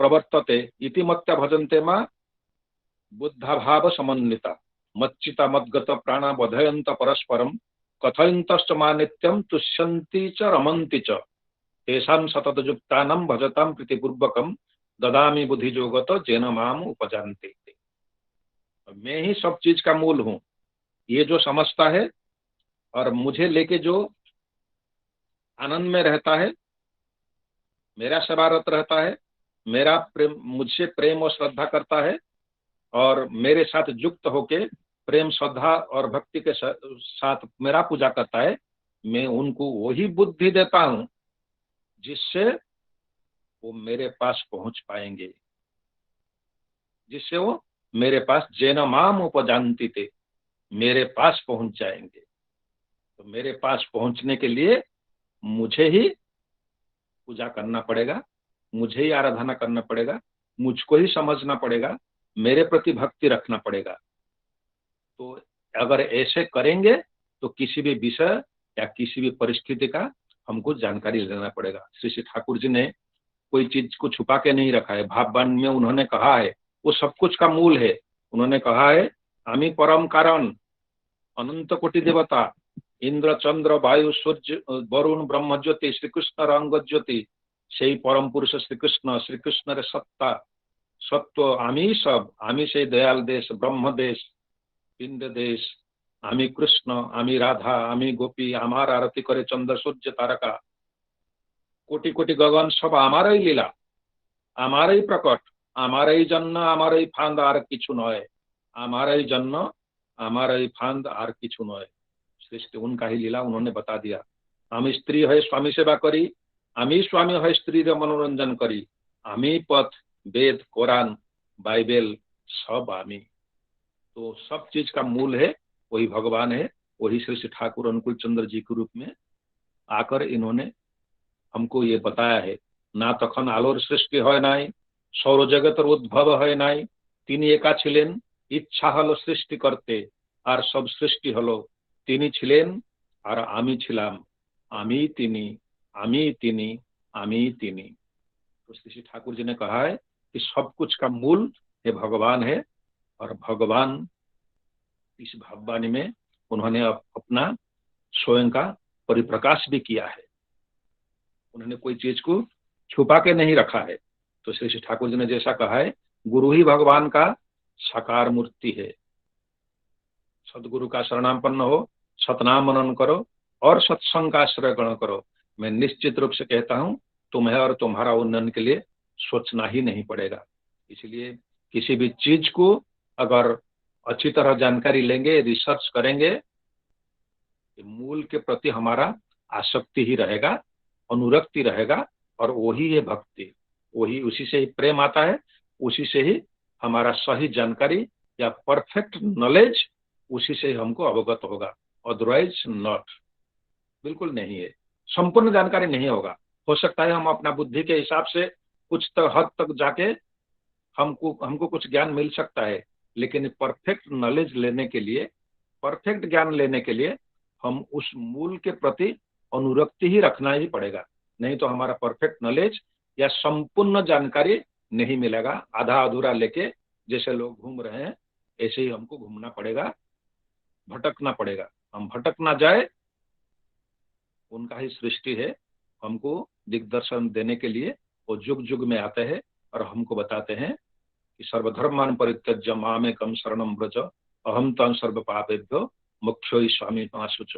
प्रवर्तते इति मत्या भजन्ते मां बुद्धा भाव समन्विता मच्चिता मद्गत प्राणा बधयंत परस्परम कथयन्तश्च मा नित्यं तुष्यन्ति च रमन्ति च तेषां सततयुक्तानां भजतां प्रीतिपूर्वकं ददामि बुद्धि जोगत जेन माम उपजानते। मैं ही सब चीज का मूल हूँ, ये जो समझता है और मुझे लेके जो आनंद में रहता है, मेरा सेवारत रहता है, मेरा प्रेम, मुझसे प्रेम और श्रद्धा करता है और मेरे साथ युक्त होके प्रेम श्रद्धा और भक्ति के साथ मेरा पूजा करता है, मैं उनको वही बुद्धि देता हूं जिससे वो मेरे पास पहुंच पाएंगे, जिससे वो मेरे पास जेन माम उपजानती थे, मेरे पास पहुंच जाएंगे। तो मेरे पास पहुंचने के लिए मुझे ही पूजा करना पड़ेगा, मुझे ही आराधना करना पड़ेगा, मुझको ही समझना पड़ेगा, मेरे प्रति भक्ति रखना पड़ेगा। तो अगर ऐसे करेंगे तो किसी भी विषय या किसी भी परिस्थिति का हमको जानकारी लेना पड़ेगा। श्री श्री ठाकुर जी ने कोई चीज को छुपा के नहीं रखा है। भाववान में उन्होंने कहा है, वो सब कुछ का मूल है। उन्होंने कहा है, आमी परम कारण, अनंत कोटि देवता, इंद्र चंद्र वायु सूर्य वरुण ब्रह्म ज्योति, श्रीकृष्ण रंग ज्योति, সেই परम पुरुष श्रीकृष्ण, श्रीकृष्ण सत्ता सत्व, आमी सब, आमी से दयाल देश, ब्रह्म देश, पिंड देश, आमी कृष्ण, आमी राधा, आमी गोपी, आमार आरती करे चंद्र सूर्य तारका, कोटि कोटि गगन सब आमारई लीला, आमारई प्रकट, आमारई जन्म, आमारई फांद आर किछु नय, आमारई जन्म, आमारई फांद आर किछु नय। सृष्टि उनका ही लीला उन्होंने बता दिया। आमी स्त्री है स्वामी सेवा करी, आमी स्वामी है स्त्री रे मनोरंजन करी, आमी पथ वेद कुरान बाइबल सब आमी। तो सब चीज का मूल है वही भगवान है, वही श्री श्री ठाकुर अनुकूल चंद्र जी के रूप में आकर इन्होंने हमको ये बताया है। ना तखन आलोर सृष्टि है नाई, सौर जगत उद्भव है नाई, তিনি একা ছিলেন, ইচ্ছা হলো সৃষ্টি করতে, আর সব সৃষ্টি হলো। তিনি ছিলেন আর আমি ছিলাম, আমি তিনি, আমি তিনি, আমি তিনি। तो श्री श्री ठाकुर जी ने कहा है कि सब कुछ का मूल ये भगवान है, और भगवान इस भगवानी में उन्होंने अपना स्वयं का परिप्रकाश भी किया है। उन्होंने कोई चीज को छुपा के नहीं रखा है। तो श्री श्री ठाकुर जी ने जैसा कहा है, गुरु ही भगवान का साकार मूर्ति है। सदगुरु का शरणापन्न हो, सतनाम मनन करो और सत्संग का आश्रय ग्रहण करो। मैं निश्चित रूप से कहता हूं, तुम्हें और तुम्हारा उन्नयन के लिए सोचना ही नहीं पड़ेगा। इसलिए किसी भी चीज को अगर अच्छी तरह जानकारी लेंगे, रिसर्च करेंगे, मूल के प्रति हमारा आसक्ति ही रहेगा, अनुरक्ति रहेगा, और वही है भक्ति। वही, उसी से ही प्रेम आता है, उसी से ही हमारा सही जानकारी या परफेक्ट नॉलेज, उसी से ही हमको अवगत होगा। अदरवाइज नॉट, बिल्कुल नहीं है। संपूर्ण जानकारी नहीं होगा। हो सकता है हम अपना बुद्धि के हिसाब से कुछ हद तक जाके हमको कुछ ज्ञान मिल सकता है, लेकिन परफेक्ट नॉलेज लेने के लिए, परफेक्ट ज्ञान लेने के लिए हम उस मूल के प्रति अनुरक्ति ही रखना ही पड़ेगा। नहीं तो हमारा परफेक्ट नॉलेज या संपूर्ण जानकारी नहीं मिलेगा। आधा अधूरा लेके जैसे लोग घूम रहे हैं, ऐसे ही हमको घूमना पड़ेगा, भटकना पड़ेगा। हम भटक ना जाए, उनका ही सृष्टि है। हमको दिग्दर्शन देने के लिए वो जुग जुग में आते हैं और हमको बताते हैं कि सर्वधर्मान परित्यज्य मामेकं शरणं व्रज, अहम तं सर्व पापेभ्यो मोक्षो स्वामी शुच।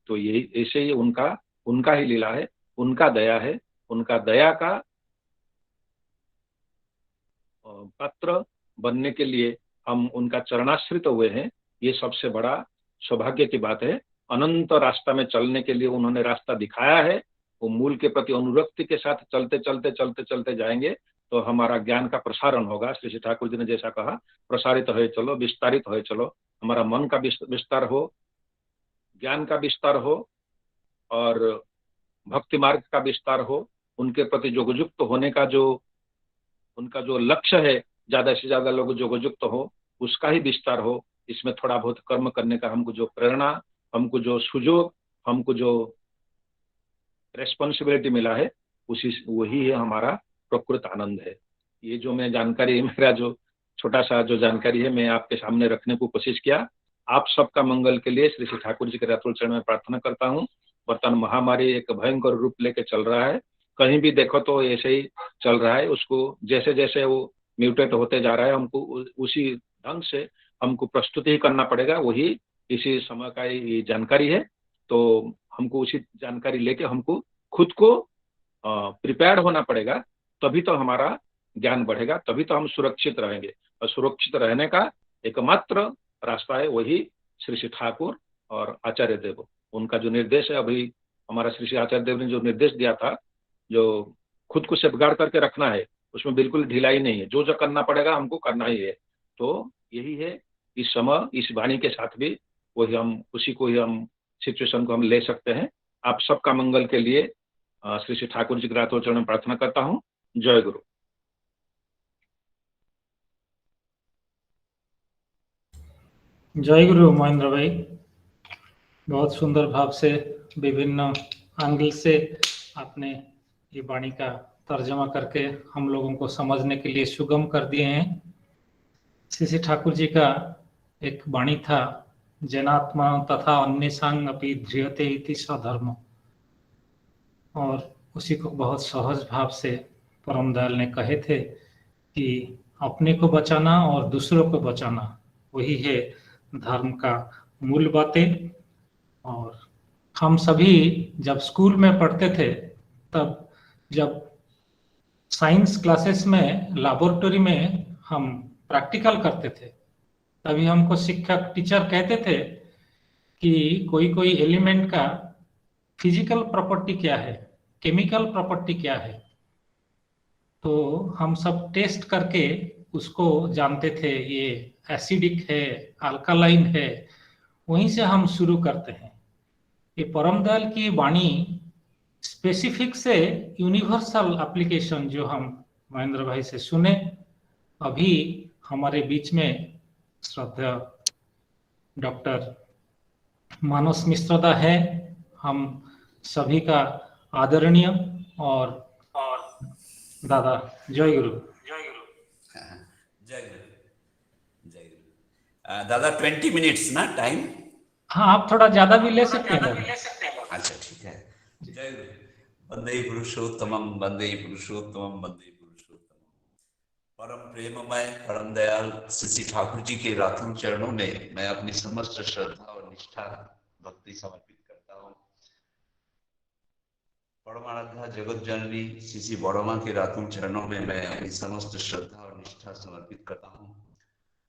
तो यही ऐसे ही उनका ही लीला है, उनका दया है। उनका दया का पात्र बनने के लिए हम उनका चरणाश्रित हुए हैं। ये सबसे बड़ा सौभाग्य की बात है। अनंत रास्ता में चलने के लिए उन्होंने रास्ता दिखाया है। वो मूल के प्रति अनुरक्ति के साथ चलते चलते चलते चलते जाएंगे तो हमारा ज्ञान का प्रसारण होगा। श्री श्री ठाकुर जी ने जैसा कहा, प्रसारित हो चलो, विस्तारित हो चलो। हमारा मन का विस्तार हो, ज्ञान का विस्तार हो, और भक्ति मार्ग का विस्तार हो। उनके प्रति जोगयुक्त होने का जो उनका जो लक्ष्य है, ज्यादा से ज्यादा लोग जोगयुक्त हो, उसका ही विस्तार हो। इसमें थोड़ा बहुत कर्म करने का हमको जो प्रेरणा, हमको जो सुजोग, हमको जो रेस्पॉन्सिबिलिटी मिला है, वही है हमारा प्रकृत आनंद है। ये जो मैं जानकारी, मेरा जो छोटा सा जो जानकारी है, मैं आपके सामने रखने को कोशिश किया। आप सबका मंगल के लिए श्री श्री ठाकुर जी के रातुल चरण में प्रार्थना करता हूँ। वर्तमान महामारी एक भयंकर रूप लेके चल रहा है। कहीं भी देखो तो ऐसे ही चल रहा है। उसको जैसे जैसे वो म्यूटेट होते जा रहा है, हमको उसी ढंग से हमको प्रस्तुति ही करना पड़ेगा। वही इसी समय का ये जानकारी है। तो हमको उसी जानकारी लेके हमको खुद को प्रिपेयर्ड होना पड़ेगा। तभी तो हमारा ज्ञान बढ़ेगा, तभी तो हम सुरक्षित रहेंगे। और सुरक्षित रहने का एकमात्र रास्ता है वही श्री श्री ठाकुर और आचार्य देव। उनका जो निर्देश है, अभी हमारा श्री श्री आचार्य देव ने जो निर्देश दिया था, जो खुद को सेफगार्ड करके रखना है, उसमें बिल्कुल ढिलाई नहीं है। जो जो करना पड़ेगा हमको करना ही है। तो यही है इस समय, इस वाणी के साथ भी वही हम, उसी को ही हम सिचुएशन को हम ले सकते हैं। आप सबका मंगल के लिए श्री श्री ठाकुर जी के रातों चरण में प्रार्थना करता हूँ। जय गुरु। जय गुरु महेंद्र भाई, बहुत सुंदर भाव से विभिन्न एंगल से आपने ये वाणी का तर्जमा करके हम लोगों को समझने के लिए सुगम कर दिए हैं। श्री श्री ठाकुर जी का एक वाणी था, जनात्मा तथा अन्येषां अपि ध्रियते इति सधर्म, और उसी को बहुत सहज भाव से परम दयाल ने कहे थे कि अपने को बचाना और दूसरों को बचाना वही है धर्म का मूल बातें। और हम सभी जब स्कूल में पढ़ते थे, तब जब साइंस क्लासेस में लैबोरेटरी में हम प्रैक्टिकल करते थे, तभी हमको शिक्षक टीचर कहते थे कि कोई कोई एलिमेंट का फिजिकल प्रॉपर्टी क्या है, केमिकल प्रॉपर्टी क्या है, तो हम सब टेस्ट करके उसको जानते थे, ये एसिडिक है, अल्कालाइन है, वहीं से हम शुरू करते हैं। ये परम दयाल की वाणी स्पेसिफिक से यूनिवर्सल एप्लीकेशन जो हम महेंद्र भाई से सुने, अभी हमारे बीच में श्रद्धा डॉक्टर मानस मिश्रदा है, हम सभी का आदरणीय और दादा। जय गुरु। जय गुरु। जय गुरु। दादा 20 मिनट्स ना टाइम? हाँ, आप थोड़ा ज्यादा भी ले सकते हैं। अच्छा ठीक है। जय गुरु। वंदे पुरुषोत्तमम, वंदे पुरुषोत्तमम, वंदे पुरुषोत्तमम। परम प्रेममय परम दयाल श्री ठाकुर जी के रातों चरणों में मैं अपनी समस्त श्रद्धा और निष्ठा भक्ति समर्पित करता हूँ। परमाराध्या जगत जननी श्री बड़मा के रातों चरणों में मैं अपनी समस्त श्रद्धा और निष्ठा समर्पित करता हूँ।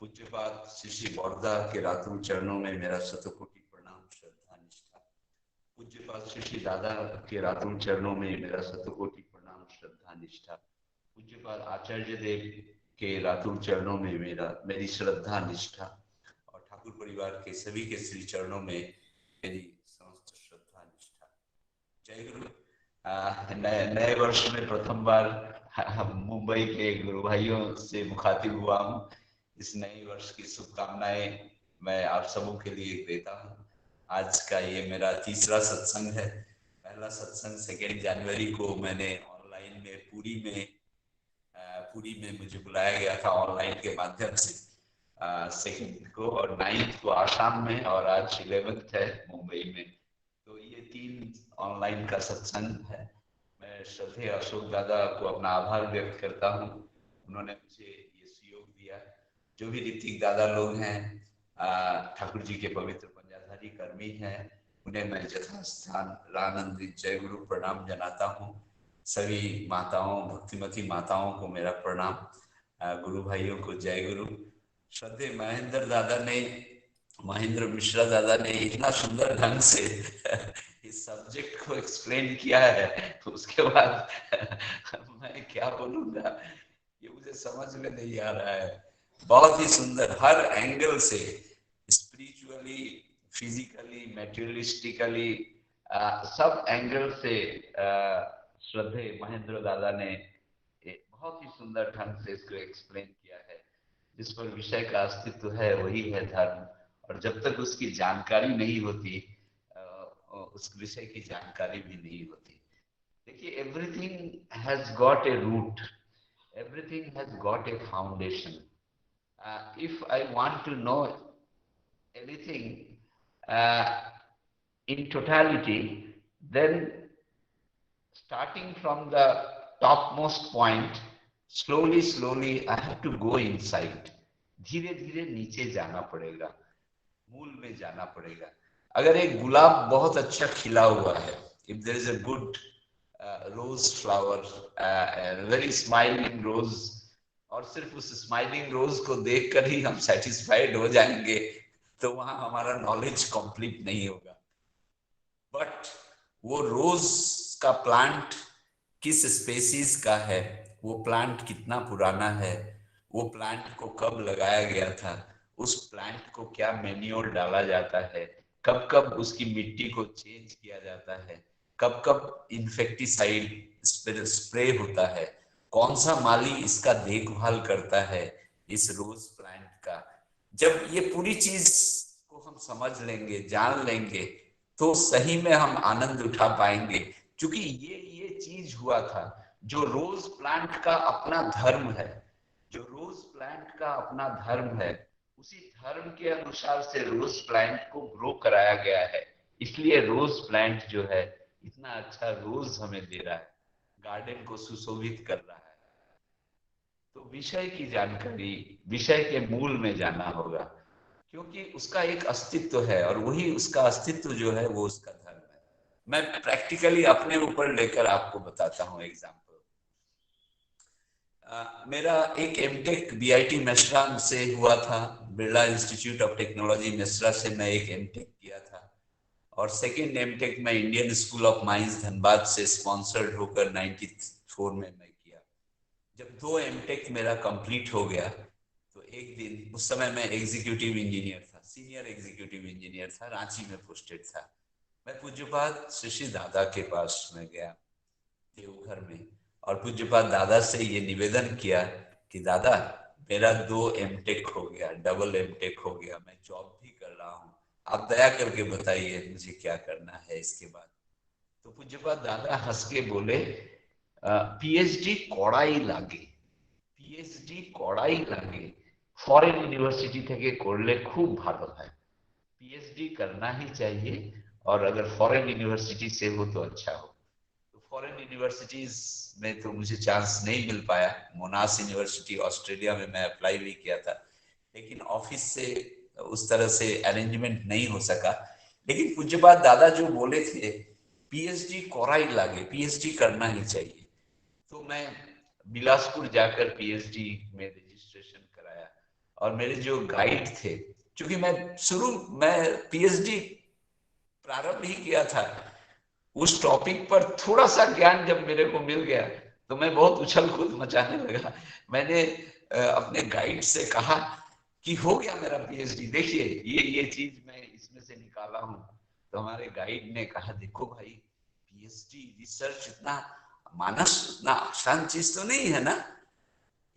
पूज्यपाद श्री बड़दा के रातों चरणों में मेरा शतकोटि प्रणाम श्रद्धा निष्ठा। पूज्यपाद श्री दादा के रातों चरणों में मेरा शतकोटि प्रणाम श्रद्धा निष्ठा। पूज्यपाद आचार्य देव के रातों चरणों में मेरी श्रद्धा निष्ठा, और ठाकुर परिवार के सभी के श्री चरणों में मेरी समस्त श्रद्धा निष्ठा। जय गुरु। नए वर्ष में प्रथम बार मुंबई के गुरु भाइयों से मुखातिब हुआ हूँ। इस नए वर्ष की शुभकामनाएं मैं आप सबों के लिए देता हूँ। आज का ये मेरा तीसरा सत्संग है। पहला सत्संग 2 जनवरी को मैंने ऑनलाइन में पुरी में मुझे बुलाया गया था ऑनलाइन के माध्यम से, 2 को, और 9 को आसाम में, और आज 11 है मुंबई में। तो ये 3 ऑनलाइन का सत्संग है। मैं श्रद्धेय अशोक दादा को अपना आभार व्यक्त करता हूँ, उन्होंने मुझे ये सहयोग दिया। जो भी ऋतिक दादा लोग हैं, ठाकुर जी के पवित्र पंजाधारी कर्मी हैं, उन्हें मैं यथास्थान रानंदित जय गुरु प्रणाम जनाता हूँ। सभी माताओं, भक्तिमती माताओं को मेरा प्रणाम। गुरु भाइयों को जय गुरु। श्रद्धेय महेंद्र मिश्रा दादा ने इतना सुंदर ढंग से इस सब्जेक्ट को एक्सप्लेन किया है, उसके बाद मैं क्या बोलूँगा, ये मुझे समझ में नहीं आ रहा है। बहुत ही सुंदर, हर एंगल से, स्पिरिचुअली, फिजिकली, मैटेरियलिस्टिकली, सब एंगल से श्रद्धेय महेंद्र दादा ने बहुत ही सुंदर ढंग से इसको एक्सप्लेन किया है। जिस पर विषय का अस्तित्व है वही है धर्म, और जब तक उसकी जानकारी नहीं होती, उस विषय की जानकारी भी नहीं होती। देखिए, everything has got a root, everything has got a foundation. If I want to know anything in totality, then starting from the topmost point, slowly I have to go inside. धीरे धीरे नीचे जाना पड़ेगा, मूल में जाना पड़ेगा। अगर एक गुलाब बहुत अच्छा खिला हुआ है, if there is a good rose flower, very smiling rose, और सिर्फ उस स्माइलिंग रोज को देखकर ही हम सेटिस्फाइड हो जाएंगे, तो वहां हमारा नॉलेज कंप्लीट नहीं होगा। बट वो रोज का प्लांट किस स्पेसीज का है, वो प्लांट कितना पुराना है, वो प्लांट को कब लगाया गया था, उस प्लांट को क्या मैन्योर डाला जाता है, कब कब उसकी मिट्टी को चेंज किया जाता है, कब कब इंसेक्टिसाइड स्प्रे होता है, कौन सा माली इसका देखभाल करता है इस रोज प्लांट का। जब ये पूरी चीज को हम समझ लेंगे, जान लेंगे, तो सही में हम आनंद उठा पाएंगे। क्योंकि ये चीज हुआ था जो रोज प्लांट का अपना धर्म है, जो रोज प्लांट का अपना धर्म है, उसी धर्म के अनुसार से रोज प्लांट को ग्रो कराया गया है। इसलिए रोज प्लांट जो है इतना अच्छा रोज हमें दे रहा है, गार्डन को सुशोभित कर रहा है। तो विषय की जानकारी, विषय के मूल में जाना होगा, क्योंकि उसका एक अस्तित्व है और वही उसका अस्तित्व जो है वो उसका धर्म है। मैं प्रैक्टिकली अपने ऊपर लेकर आपको बताता हूँ एग्जाम्पल। मेरा एक एमटेक बीआईटी मेसरा से हुआ था, Birla institute of technology Mesra से मैं एक एमटेक किया था, और सेकेंड एमटेक मैं Indian school of mines Dhanbad से स्पॉन्सर्ड होकर 94 में मैं किया। जब 2 एमटेक मेरा कंप्लीट हो गया तो एक दिन, उस समय मैं एग्जीक्यूटिव इंजीनियर था, सीनियर एग्जीक्यूटिव इंजीनियर था, रांची में पोस्टेड था। मैं पूज्यपाद श्री दादा के पास में गया देवघर में, और पूज्यपाद दादा से ये निवेदन किया कि दादा मेरा 2 एमटेक हो गया, डबल एमटेक हो गया, मैं जॉब भी कर रहा हूँ, आप दया करके बताइए मुझे क्या करना है इसके बाद। तो पूज्यपाद दादा हंस के बोले, पीएचडी কড়াই লাগে, পিএইচডি কড়াই লাগে, ফরেন ইউনিভার্সিটি থেকে করলে খুব ভালো হয়, पीएचडी करना ही चाहिए, और अगर फॉरेन यूनिवर्सिटी से हो तो अच्छा हो। तो फॉरेन यूनिवर्सिटीज में तो मुझे चांस नहीं मिल पाया। मोनाश यूनिवर्सिटी ऑस्ट्रेलिया में मैं अप्लाई भी किया था, लेकिन ऑफिस से उस तरह से अरेंजमेंट नहीं हो सका। लेकिन पूज्यपाद दादा जो बोले थे पीएचडी কড়াই লাগে, पीएचडी करना ही चाहिए, तो मैं बिलासपुर जाकर पीएचडी में रजिस्ट्रेशन कराया। और मेरे जो गाइड थे, क्योंकि मैं पीएचडी प्रारंभ ही किया था, उस टॉपिक पर थोड़ा सा ज्ञान जब मेरे को मिल गया तो मैं बहुत उछल कूद मचाने लगा। मैंने अपने गाइड से कहा कि हो गया मेरा पीएचडी, देखिए ये चीज मैं इसमें से निकाला हूँ। तो हमारे गाइड ने कहा, देखो भाई पीएचडी रिसर्च इतना मानस उतना आसान चीज तो नहीं है ना,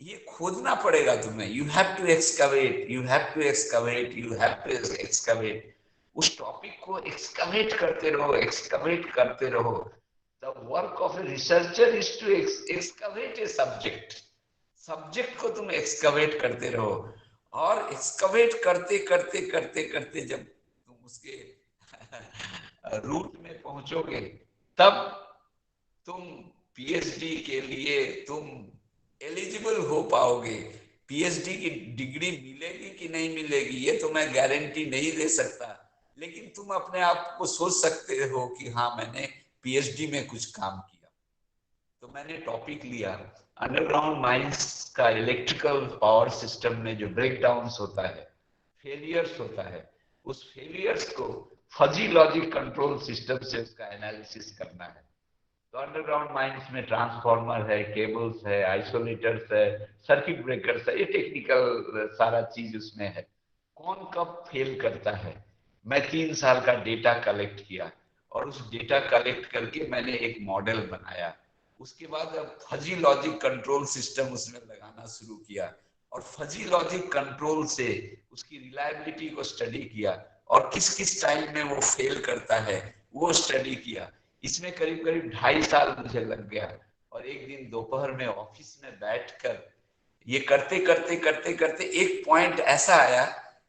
ये खोदना पड़ेगा तुम्हें। You have to excavate, you have to excavate, you have to excavate. उस टॉपिक को एक्सकवेट करते रहो, एक्सकवेट करते रहो। The work of a researcher is to excavate a subject. Subject को तुम एक्सकवेट करते रहो, और एक्सकवेट करते करते करते करते जब तुम उसके रूट में पहुंचोगे, तब तुम पीएचडी के लिए तुम एलिजिबल हो पाओगे। पीएचडी की डिग्री मिलेगी कि नहीं मिलेगी ये तो मैं गारंटी नहीं दे सकता, लेकिन तुम अपने आप को सोच सकते हो कि हाँ मैंने पीएचडी में कुछ काम किया। तो मैंने टॉपिक लिया अंडरग्राउंड माइंस का इलेक्ट्रिकल पावर सिस्टम में जो ब्रेकडाउन्स होता है, फेलियर्स होता है, उस फेलियर्स को फजी लॉजिक कंट्रोल सिस्टम से उसका एनालिसिस करना है। तो अंडरग्राउंड माइंस में ट्रांसफार्मर है, केबल्स है, आइसोलेटर्स है, सर्किट ब्रेकर्स है, ये टेक्निकल सारा चीज उसमें है। कौन कब फेल करता है, मैं 3 साल का डेटा कलेक्ट किया, और उस डेटा कलेक्ट करके मैंने एक मॉडल बनाया। उसके बाद अब फजी लॉजिक कंट्रोल सिस्टम उसमें लगाना शुरू किया, और फजी लॉजिक कंट्रोल से उसकी रिलायबिलिटी को स्टडी किया, और किस किस टाइम में वो फेल करता है वो स्टडी किया। इसमें करीब करीब 2.5 साल मुझे लग गया। और एक दिन दोपहर में ऑफिस में बैठकर ये करते करते करते करते एक पॉइंट ऐसा आया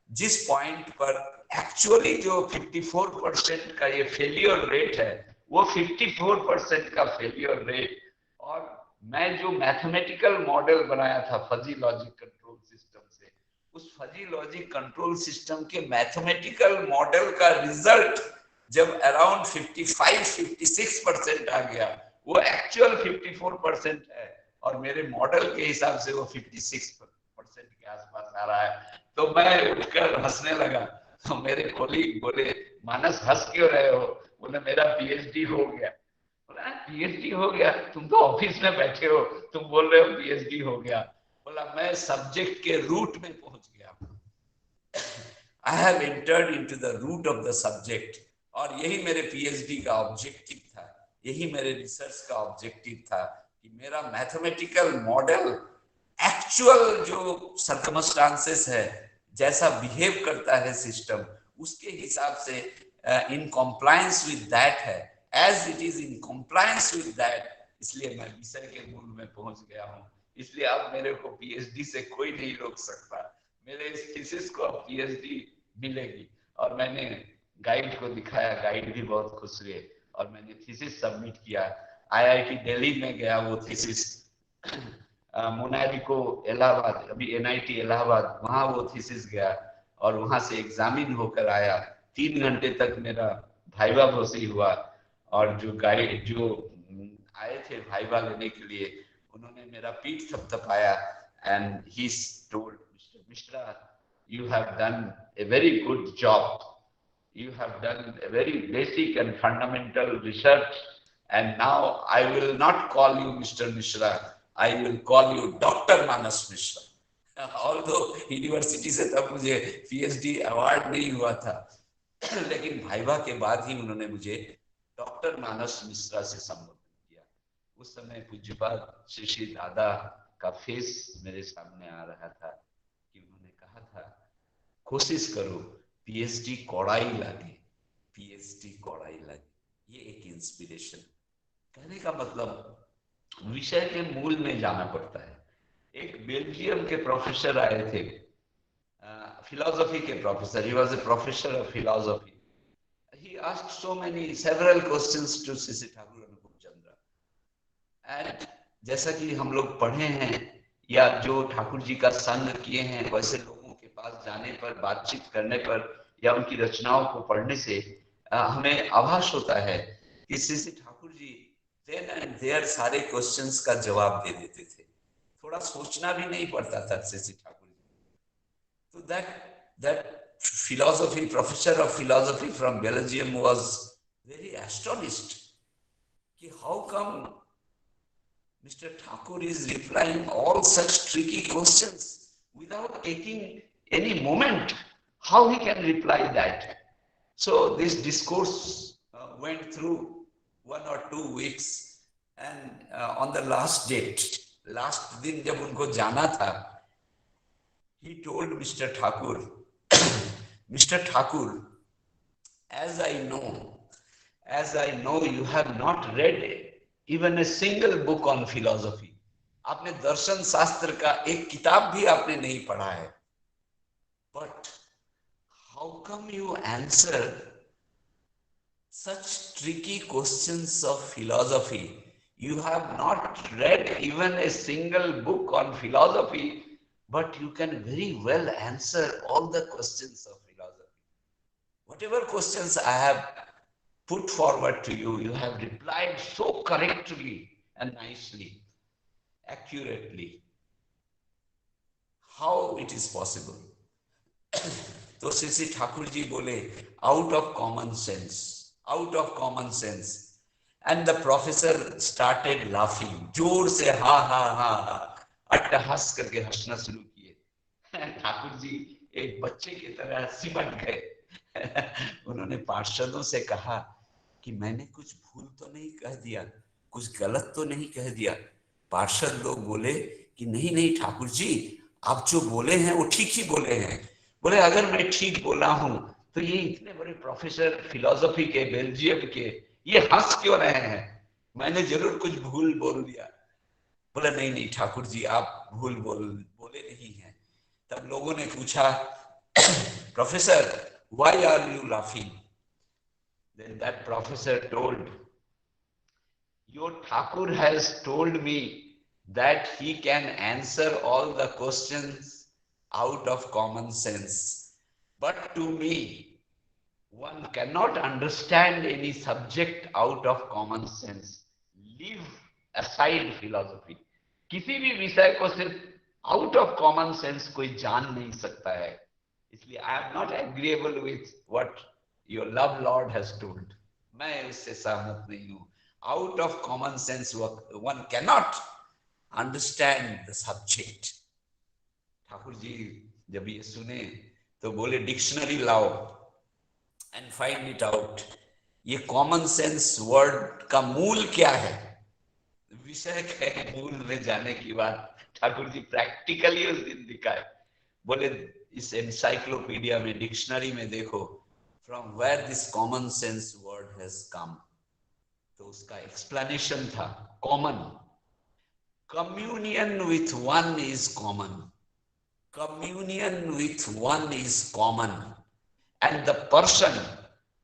जिस पॉइंट पर एक्चुअली जो 54% का ये फेलियर रेट है, वो 54% का फेलियर रेट, और मैं जो मैथमेटिकल मॉडल बनाया था फजी लॉजिक कंट्रोल सिस्टम से, उस फजी लॉजिक कंट्रोल सिस्टम के मैथमेटिकल मॉडल का रिजल्ट जब अराउंड 55-56% आ गया, वो एक्चुअल 54% है, और मेरे मॉडल के हिसाब से वो 56% के आसपास आ रहा है। तो मैं उठकर हंसने लगा, तो मेरे कोलीग बोले, मानस हंस क्यों रहे हो? बोले मेरा पीएचडी हो गया। बोला पीएचडी हो गया? तुम तो ऑफिस में बैठे हो, तुम बोल रहे हो पीएचडी हो गया। बोला मैं सब्जेक्ट के रूट में पहुंच गया। I have entered into the root of the subject. और यही मेरे पीएचडी का ऑब्जेक्टिव था, यही मेरे रिसर्च का ऑब्जेक्टिव था कि मेरा मैथमेटिकल मॉडल एक्चुअल जो सर्कमस्टांसेस है, जैसा बिहेव करता है सिस्टम, उसके हिसाब से इन कॉम्प्लायंस विद दैट है, as it is in compliance with that. इसलिए मैं विषय के मूल में पहुंच गया हूँ। इसलिए अब मेरे को पीएचडी से कोई नहीं रोक सकता। मेरे इस थीसिस को अब पीएचडी मिलेगी। और मैंने गाइड को दिखाया, गाइड भी बहुत खुश हुए और मैंने थीसिस सबमिट किया। आईआईटी दिल्ली में गया वो थीसिस, मोनालिको इलाहाबाद, अभी एनआईटी इलाहाबाद, वहां वो थीसिस गया और वहां से एग्जामिन होकर आया। 3 घंटे तक मेरा भाइवा भोसी हुआ और जो गाइड जो आए थे भाइवा लेने के लिए, उन्होंने मेरा पीठ थपथपाया and he told, mister Mishra, you have done a very good job. You have done a very basic and fundamental research, and now I will not call you Mr. Mishra. I will call you Dr. Manas Mishra. Although university से तब मुझे PhD award नहीं हुआ था, लेकिन भाइवा के बाद ही उन्होंने मुझे डॉक्टर मानस मिश्रा से संबोधित किया। उस समय पूज्यपाद श्री दादा का फेस मेरे सामने आ रहा था कि उन्होंने कहा था, कोशिश करो पीएचडी कौड़ाई लागे, पीएचडी कौड़ाई लागे। ये एक इंस्पिरेशन। कहने का मतलब विषय के मूल में जाना पड़ता है। एक बेल्जियम के प्रोफेसर आए थे, फिलोसफी के professor, he was a professor of philosophy. he asked several questions to Shri Thakur अनुकूल चंद्र। एंड जैसा कि हम लोग पढ़े हैं या जो ठाकुर जी का संग किए हैं, वैसे लोगों के पास जाने पर, बातचीत करने पर या उनकी रचनाओं को पढ़ने से हमें आभास होता है कि Shri Thakur ji then and there सारे क्वेश्चंस का जवाब दे देते थे। थोड़ा सोचना भी नहीं पड़ता था श्री ठाकुर जी। तो that philosophy professor of philosophy from Belgium was very astonished कि how come Mr. Thakur is replying all such tricky questions without taking any moment, how he can reply that. So this discourse went through 1 or 2 weeks, and on the last date, last दिन जब उनको जाना था, he told Mr. Thakur, Mr. Thakur, as I know you have not read even a single book on philosophy. आपने दर्शन शास्त्र का एक किताब भी आपने नहीं पढ़ा है. But how come you answer such tricky questions of philosophy? You have not read even a single book on philosophy, but you can very well answer all the questions of philosophy. Whatever questions I have put forward to you, you have replied so correctly and nicely, accurately. How it is possible? तो श्री ठाकुर जी बोले, out of common sense. And the professor started laughing. जोर से हा हा हा अट्टहास करके हंसना शुरू किए। ठाकुर जी एक बच्चे की तरह सिमट गए। उन्होंने पार्षदों से कहा कि मैंने कुछ भूल तो नहीं कह दिया, कुछ गलत तो नहीं कह दिया। पार्षद लोग बोले कि नहीं नहीं ठाकुर जी, आप जो बोले हैं वो ठीक ही बोले हैं। बोले अगर मैं ठीक बोला हूं तो ये इतने बड़े प्रोफेसर फिलोसफी के बेल्जियम के ये हंस क्यों रहे हैं? मैंने जरूर कुछ भूल बोल दिया। बोला नहीं नहीं ठाकुर जी, आप भूल बोले नहीं हैं। तब लोगों ने पूछा, professor why are you laughing? Then that professor told, your Thakur has told me that he can answer all the questions out of common sense, but to me one cannot understand any subject out of common sense. Leave aside philosophy. किसी भी विषय को सिर्फ out of common sense कोई जान नहीं सकता है। इसलिए I am not agreeable with what your love Lord has told. मैं उससे सहमत नहीं हूँ। Out of common sense one cannot understand the subject. Thakur ji जब ये सुने तो बोले डिक्शनरी लाओ एंड फाइंड इट आउट, ये कॉमन सेंस वर्ड का मूल क्या है। विषय के मूल में जाने की बात ठाकुर जी प्रैक्टिकली उस दिन दिखाए। बोले इस एनसाइक्लोपीडिया में, डिक्शनरी में देखो from where this common sense word has come. तो उसका एक्सप्लेनेशन था common, communion with one is common, communion with one is common, and the person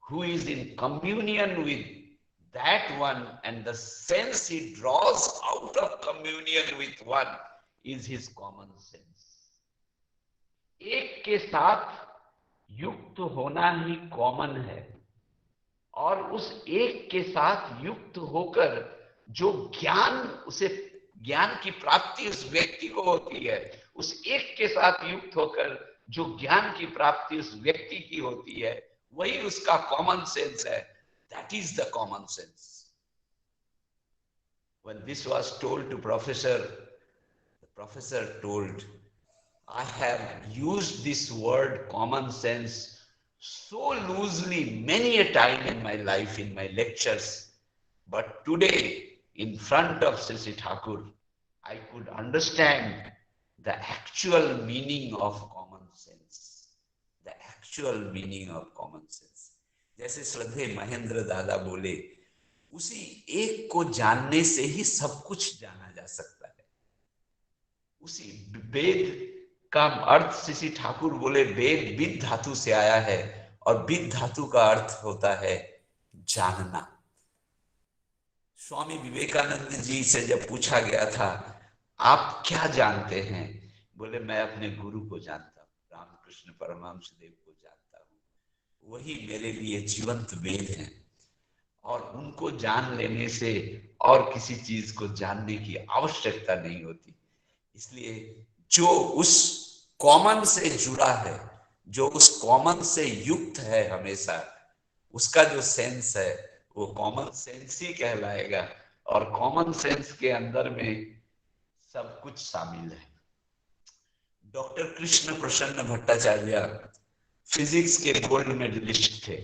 who is in communion with that one and the sense he draws out of communion with one is his common sense. एक के साथ युक्त होना ही common है, और उस एक के साथ युक्त होकर जो ज्ञान, उसे ज्ञान की प्राप्ति उस व्यक्ति को होती है, उस एक के साथ युक्त होकर जो ज्ञान की प्राप्ति उस व्यक्ति की होती है, वही उसका कॉमन सेंस है। That is the common sense. When this was told to professor, the professor told, I have used this word common sense so loosely many a time in my life, in my lectures, but today in front of Sri Thakur, I could understand the actual meaning of common sense, the actual meaning of common sense. जैसे श्रद्धेय महेंद्र दादा बोले, उसी एक को जानने से ही सब कुछ जाना जा सकता है। उसी वेद का अर्थ श्री ठाकुर बोले, वेद विद धातु से आया है, और विद धातु का अर्थ होता है जानना। स्वामी विवेकानंद जी से जब पूछा गया था आप क्या जानते हैं, बोले मैं अपने गुरु को जानता हूँ, रामकृष्ण परमहंस देव को जानता हूँ, वही मेरे लिए जीवंत वेद हैं, और उनको जान लेने से और किसी चीज को जानने की आवश्यकता नहीं होती। इसलिए जो उस कॉमन से जुड़ा है, जो उस कॉमन से युक्त है हमेशा, उसका जो सेंस है वो कॉमन सेंस ही कहलाएगा, और कॉमन सेंस के अंदर में सब कुछ शामिल है। डॉक्टर कृष्ण प्रसन्न भट्टाचार्य फिजिक्स के गोल्ड मेडलिस्ट थे,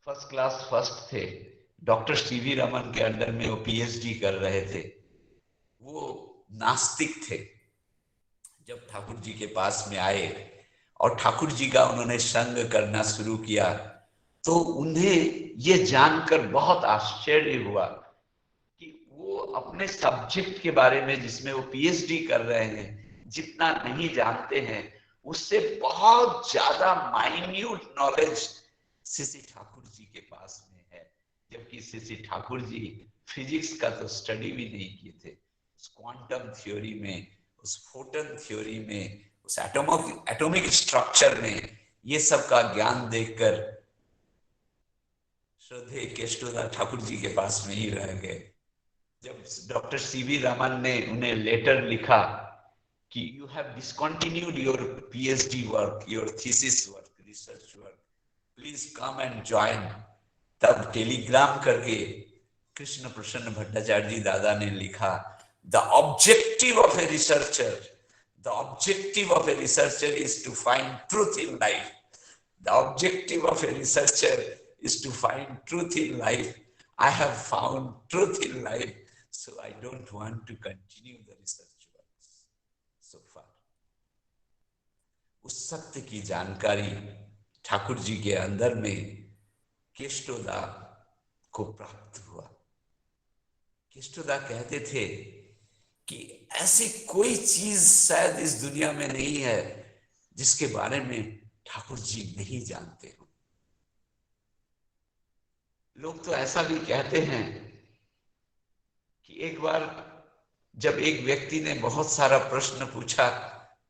फर्स्ट क्लास फर्स्ट थे। डॉक्टर सीवी रमन के अंडर में वो पीएचडी कर रहे थे। वो नास्तिक थे। जब ठाकुर जी के पास में आए और ठाकुर जी का उन्होंने संग करना शुरू किया, तो उन्हें ये जानकर बहुत आश्चर्य हुआ कि वो अपने सब्जेक्ट के बारे में, जिसमें वो पीएचडी कर रहे हैं, जितना नहीं जानते हैं, उससे बहुत ज्यादा माइन्यूट नॉलेज श्री ठाकुर जी के पास में है। जबकि श्री ठाकुर जी फिजिक्स का तो स्टडी भी नहीं किए थे। उस क्वांटम थ्योरी में, उस फोटन थ्योरी में, उस एटॉमिक स्ट्रक्चर में, ये सब का ज्ञान देखकर श्रद्धेय केष्टोदा ठाकुर जी के पास में ही रह गए। जब डॉक्टर सीवी रमन ने उन्हें लेटर लिखा कि you have discontinued your PhD work, your thesis work, research work, please come and join, तब टेलीग्राम करके कृष्ण प्रसन्न भट्टाचार्य जी दादा ने लिखा, the objective of a researcher, the objective of a researcher is to find truth in life, the objective of a researcher is to find truth in life. I have found truth in life, so I don't want to continue the research works so far. उस सत्य की जानकारी ठाकुर जी के अंदर में केष्टोदा को प्राप्त हुआ। केष्टोदा कहते थे कि ऐसी कोई चीज शायद इस दुनिया में नहीं है जिसके बारे में ठाकुर जी नहीं जानते हो। लोग तो ऐसा भी कहते हैं कि एक बार जब एक व्यक्ति ने बहुत सारा प्रश्न पूछा,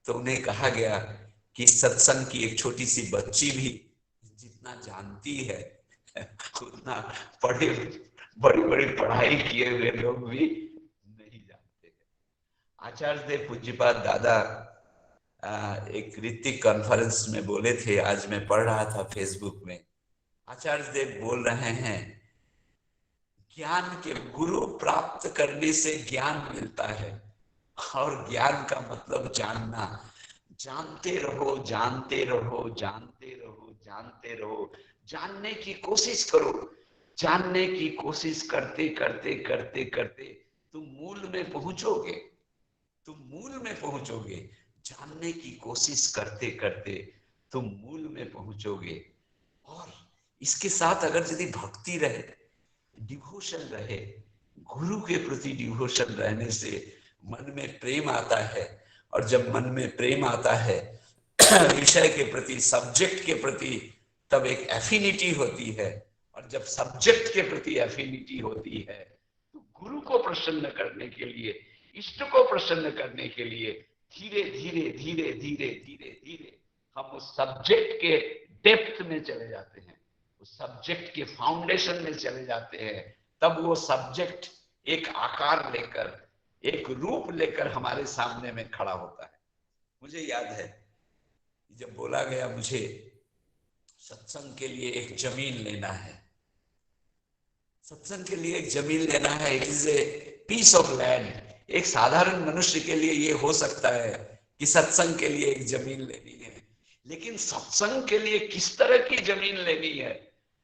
तो उन्हें कहा गया कि सत्संग की एक छोटी सी बच्ची भी जितना जानती है उतना बड़ी बड़ी पढ़ाई किए हुए लोग भी नहीं जानते। आचार्य देव पूज्यपाद दादा एक ऋतिक कॉन्फ्रेंस में बोले थे, आज मैं पढ़ रहा था फेसबुक में। आचार्य देव बोल रहे हैं, ज्ञान के गुरु प्राप्त करने से ज्ञान मिलता है, और ज्ञान का मतलब जानना। जानते रहो, जानते रहो, जानते रहो, जानते रहो, जानने की कोशिश करो। जानने की कोशिश करते करते करते करते तुम मूल में पहुंचोगे, तुम मूल में पहुंचोगे। जानने की कोशिश करते करते तुम मूल में पहुंचोगे। और इसके साथ अगर यदि भक्ति रहे, डिवोशन रहे, गुरु के प्रति डिवोशन रहने से मन में प्रेम आता है। और जब मन में प्रेम आता है विषय के प्रति, सब्जेक्ट के प्रति, तब एक एफिनिटी होती है। और जब सब्जेक्ट के प्रति एफिनिटी होती है तो गुरु को प्रसन्न करने के लिए, इष्ट को प्रसन्न करने के लिए धीरे धीरे धीरे धीरे धीरे धीरे हम उस सब्जेक्ट के डेप्थ में चले जाते हैं, उस सब्जेक्ट के फाउंडेशन में चले जाते हैं। तब वो सब्जेक्ट एक आकार लेकर, एक रूप लेकर हमारे सामने में खड़ा होता है। मुझे याद है जब बोला गया मुझे सत्संग के लिए एक जमीन लेना है, सत्संग के लिए एक जमीन लेना है, it is a piece of land. एक साधारण मनुष्य के लिए ये हो सकता है कि सत्संग के लिए एक जमीन लेनी है, लेकिन सत्संग के लिए किस तरह की जमीन लेनी है,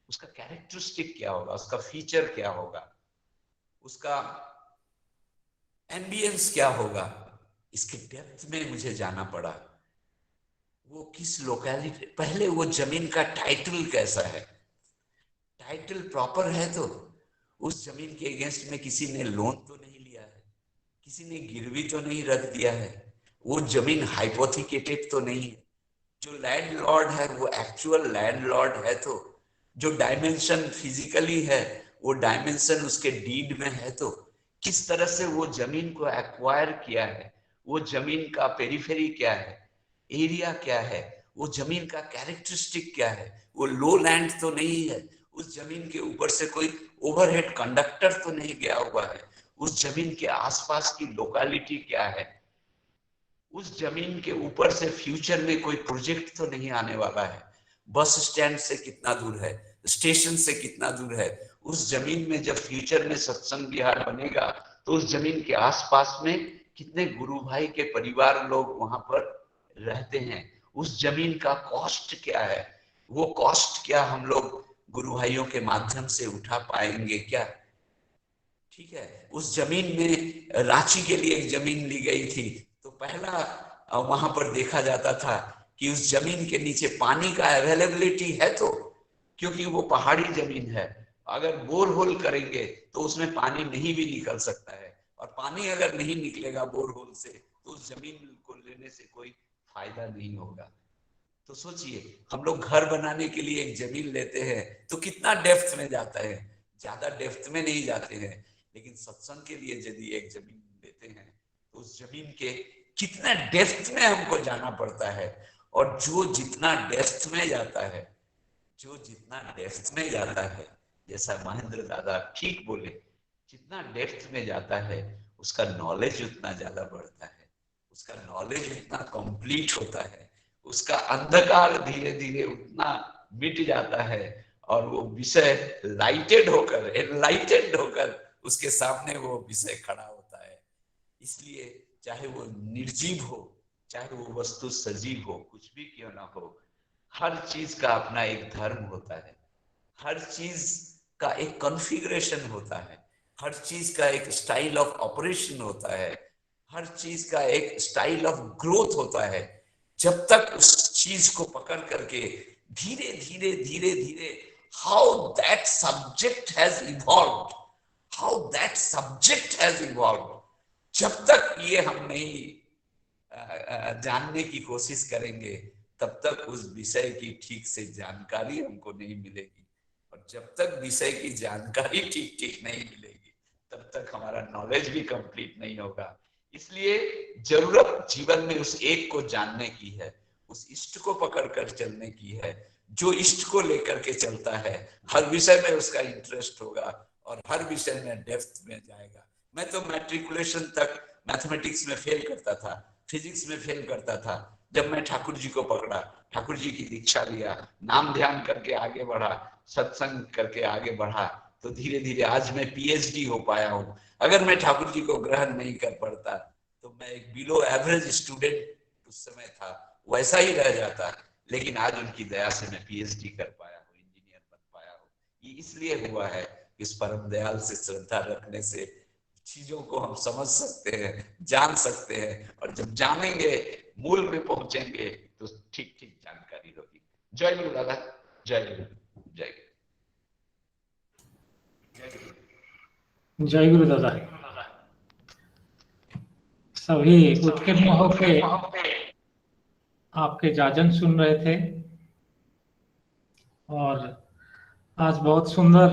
उसका कैरेक्टरिस्टिक क्या होगा, उसका फीचर क्या होगा, उसका एम्बियंस क्या होगा, इसके डेप्थ में मुझे जाना पड़ा। वो किस लोकेलिटी, पहले वो जमीन का टाइटल कैसा है, टाइटल प्रॉपर है तो उस जमीन के अगेंस्ट में किसी ने लोन तो नहीं लिया है, किसी ने गिरवी तो नहीं रख दिया है, वो जमीन हाइपोथिकेटेड तो नहीं है, जो लैंडलॉर्ड है वो एक्चुअल लैंडलॉर्ड है, तो जो डायमेंशन फिजिकली है वो डायमेंशन उसके डीड में है, तो किस तरह से वो जमीन को एक्वायर किया है, वो जमीन का पेरिफेरी क्या है, एरिया क्या है, वो जमीन का कैरेक्टरिस्टिक क्या है। वो लो लैंड तो नहीं है, उस जमीन के ऊपर से कोई ओवरहेड कंडक्टर तो नहीं गया हुआ है, उस जमीन के आसपास की लोकेलिटी क्या है, उस जमीन के ऊपर से फ्यूचर में कोई प्रोजेक्ट तो नहीं आने वाला है, बस स्टैंड से कितना दूर है, स्टेशन से कितना दूर है, उस जमीन में जब फ्यूचर में सत्संग विहार बनेगा तो उस जमीन के आसपास में कितने गुरु भाई के परिवार लोग वहां पर रहते हैं, उस जमीन का कॉस्ट क्या है, वो कॉस्ट क्या हम लोग गुरु भाइयों के माध्यम से उठा पाएंगे क्या। ठीक है, उस जमीन में रांची के लिए एक जमीन ली गई थी, तो पहला वहां पर देखा जाता था कि उस जमीन के नीचे पानी का अवेलेबिलिटी है, तो क्योंकि वो पहाड़ी जमीन है, अगर बोरहोल करेंगे तो उसमें पानी नहीं भी निकल सकता है, और पानी अगर नहीं निकलेगा बोरहोल से तो उस जमीन को लेने से कोई फायदा नहीं होगा। तो सोचिए, हम लोग घर बनाने के लिए एक जमीन लेते हैं तो कितना डेप्थ में जाता है, ज्यादा डेप्थ में नहीं जाते हैं, लेकिन सत्संग के लिए यदि एक जमीन लेते हैं तो उस जमीन के कितना डेप्थ में हमको जाना पड़ता है। और जो जितना डेप्थ में जाता है, जो जितना डेप्थ में जाता है, जैसा महेंद्र दादा ठीक बोले, जितना डेप्थ में जाता है उसका नॉलेज उतना ज्यादा बढ़ता है, उसका नॉलेज उतना कंप्लीट होता है, उसका अंधकार धीरे धीरे उतना मिट जाता है, और वो विषय लाइटेड होकर, एनलाइटेड होकर उसके सामने वो विषय खड़ा होता है। इसलिए चाहे वो निर्जीव हो, चाहे वो वस्तु सजीव हो, कुछ भी क्यों ना हो, हर चीज का अपना एक धर्म होता है, हर चीज का एक कॉन्फ़िगरेशन होता है, हर चीज का एक स्टाइल ऑफ ऑपरेशन होता है, हर चीज का एक स्टाइल ऑफ ग्रोथ होता है। जब तक उस चीज को पकड़ करके धीरे धीरे धीरे धीरे how that subject has evolved, how that subject has evolved, जब तक ये हम नहीं जानने की कोशिश करेंगे तब तक उस विषय की ठीक से जानकारी हमको नहीं मिलेगी, और जब तक विषय की जानकारी ठीक ठीक नहीं मिलेगी तब तक हमारा नॉलेज भी कंप्लीट नहीं होगा। इसलिए जरूरत जीवन में उस एक को जानने की है, उस इष्ट को पकड़कर चलने की है। जो इष्ट को लेकर के चलता है हर विषय में उसका इंटरेस्ट होगा और हर विषय में डेप्थ में जाएगा। मैं तो मैट्रिकुलेशन तक मैथमेटिक्स में फेल करता था, फिजिक्स में फेल करता था। जब मैं ठाकुर जी को पकड़ा, ठाकुर जी की दीक्षा लिया, नाम ध्यान करके आगे बढ़ा, सत्संग करके आगे बढ़ा, तो धीरे धीरे आज मैं पीएचडी हो पाया हूँ। अगर मैं ठाकुर जी को ग्रहण नहीं कर पड़ता तो मैं एक बिलो एवरेज स्टूडेंट उस समय था वैसा ही रह जाता, लेकिन आज उनकी दया से मैं पीएचडी कर पाया हूँ, इंजीनियर बन पाया हूँ। ये इसलिए हुआ है, इस परम दयाल से श्रद्धा रखने से चीजों को हम समझ सकते हैं, जान सकते हैं, और जब जानेंगे, मूल में पहुंचेंगे, तो ठीक ठीक जानकारी होगी। जय गुरु दादा, जय गुरु, जय गुरु, जय गुरु दादा। सभी उत्कीर्ण होके आपके जाजन सुन रहे थे, और आज बहुत सुंदर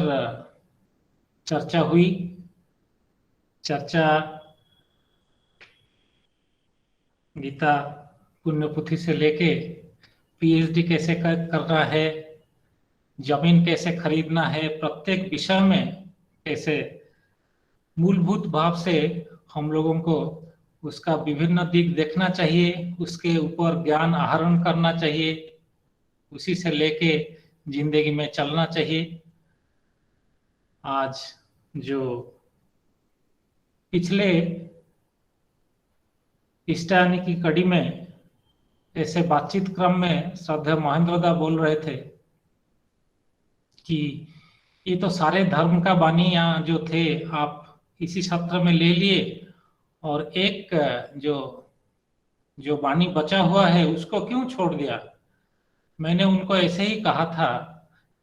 चर्चा हुई। चर्चा गीता पुण्यपुथी से लेके पीएचडी कैसे करना है, जमीन कैसे खरीदना है, प्रत्येक विषय में कैसे मूलभूत भाव से हम लोगों को उसका विभिन्न दिक देखना चाहिए, उसके ऊपर ज्ञान आहरण करना चाहिए, उसी से लेके जिंदगी में चलना चाहिए। आज जो पिछले इष्टानी की कड़ी में ऐसे बातचीत क्रम में श्रद्धेय महेंद्र दा बोल रहे थे कि ये तो सारे धर्म का बानी यहाँ जो थे आप इसी सत्र में ले लिए, और एक जो बानी बचा हुआ है उसको क्यों छोड़ दिया। मैंने उनको ऐसे ही कहा था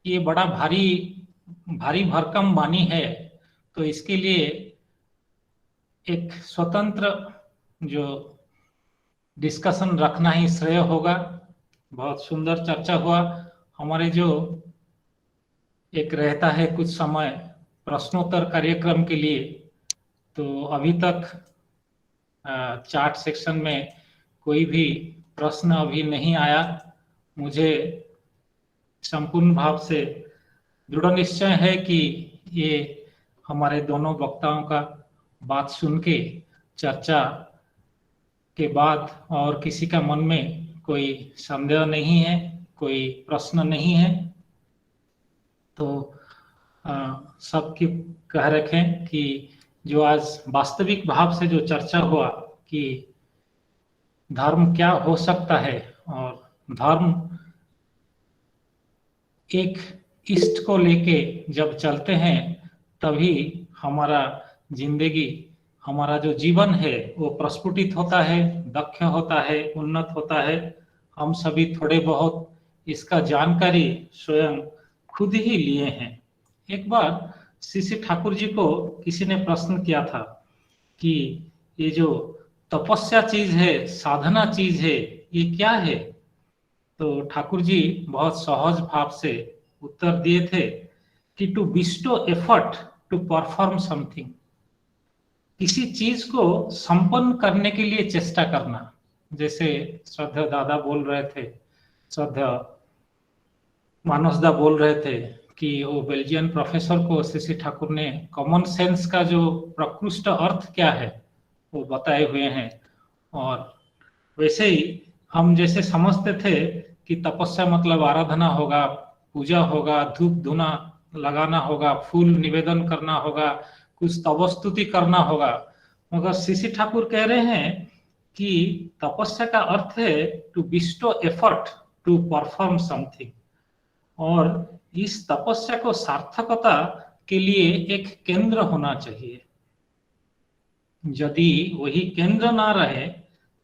कि ये बड़ा भारी भरकम बानी है, तो इसके लिए एक स्वतंत्र जो डिस्कशन रखना ही श्रेय होगा। बहुत सुंदर चर्चा हुआ। हमारे जो एक रहता है कुछ समय प्रश्नोत्तर कार्यक्रम के लिए, तो अभी तक चार्ट सेक्शन में कोई भी प्रश्न अभी नहीं आया। मुझे संपूर्ण भाव से दृढ़ निश्चय है कि ये हमारे दोनों वक्ताओं का बात सुन के चर्चा के बाद और किसी का मन में कोई संदेह नहीं है, कोई प्रश्न नहीं है, तो सबकी कह रखें कि जो आज वास्तविक भाव से जो चर्चा हुआ कि धर्म क्या हो सकता है, और धर्म एक इष्ट को लेके जब चलते हैं तभी हमारा जिंदगी, हमारा जो जीवन है वो प्रस्फुटित होता है, दक्ष होता है, उन्नत होता है। हम सभी थोड़े बहुत इसका जानकारी स्वयं खुद ही लिए हैं। एक बार श्री ठाकुर जी को किसी ने प्रश्न किया था कि ये जो तपस्या चीज है, साधना चीज है, ये क्या है। तो ठाकुर जी बहुत सहज भाव से उत्तर दिए थे कि to bestow effort to perform something, किसी चीज को संपन्न करने के लिए चेष्टा करना। जैसे श्रद्धेय दादा बोल रहे थे, श्रद्धेय मानसदा बोल रहे थे कि वो बेल्जियन प्रोफेसर को श्री ठाकुर ने कॉमन सेंस का जो प्रकृष्ट अर्थ क्या है वो बताए हुए हैं। और वैसे ही हम जैसे समझते थे कि तपस्या मतलब आराधना होगा, पूजा होगा, धूप धुना लगाना होगा, फूल निवेदन करना होगा, कुछ तपस्तुति करना होगा, मगर श्री ठाकुर कह रहे हैं कि तपस्या का अर्थ है to bestow effort to perform something, और इस तपस्या को सार्थकता के लिए एक केंद्र होना चाहिए। यदि वही केंद्र ना रहे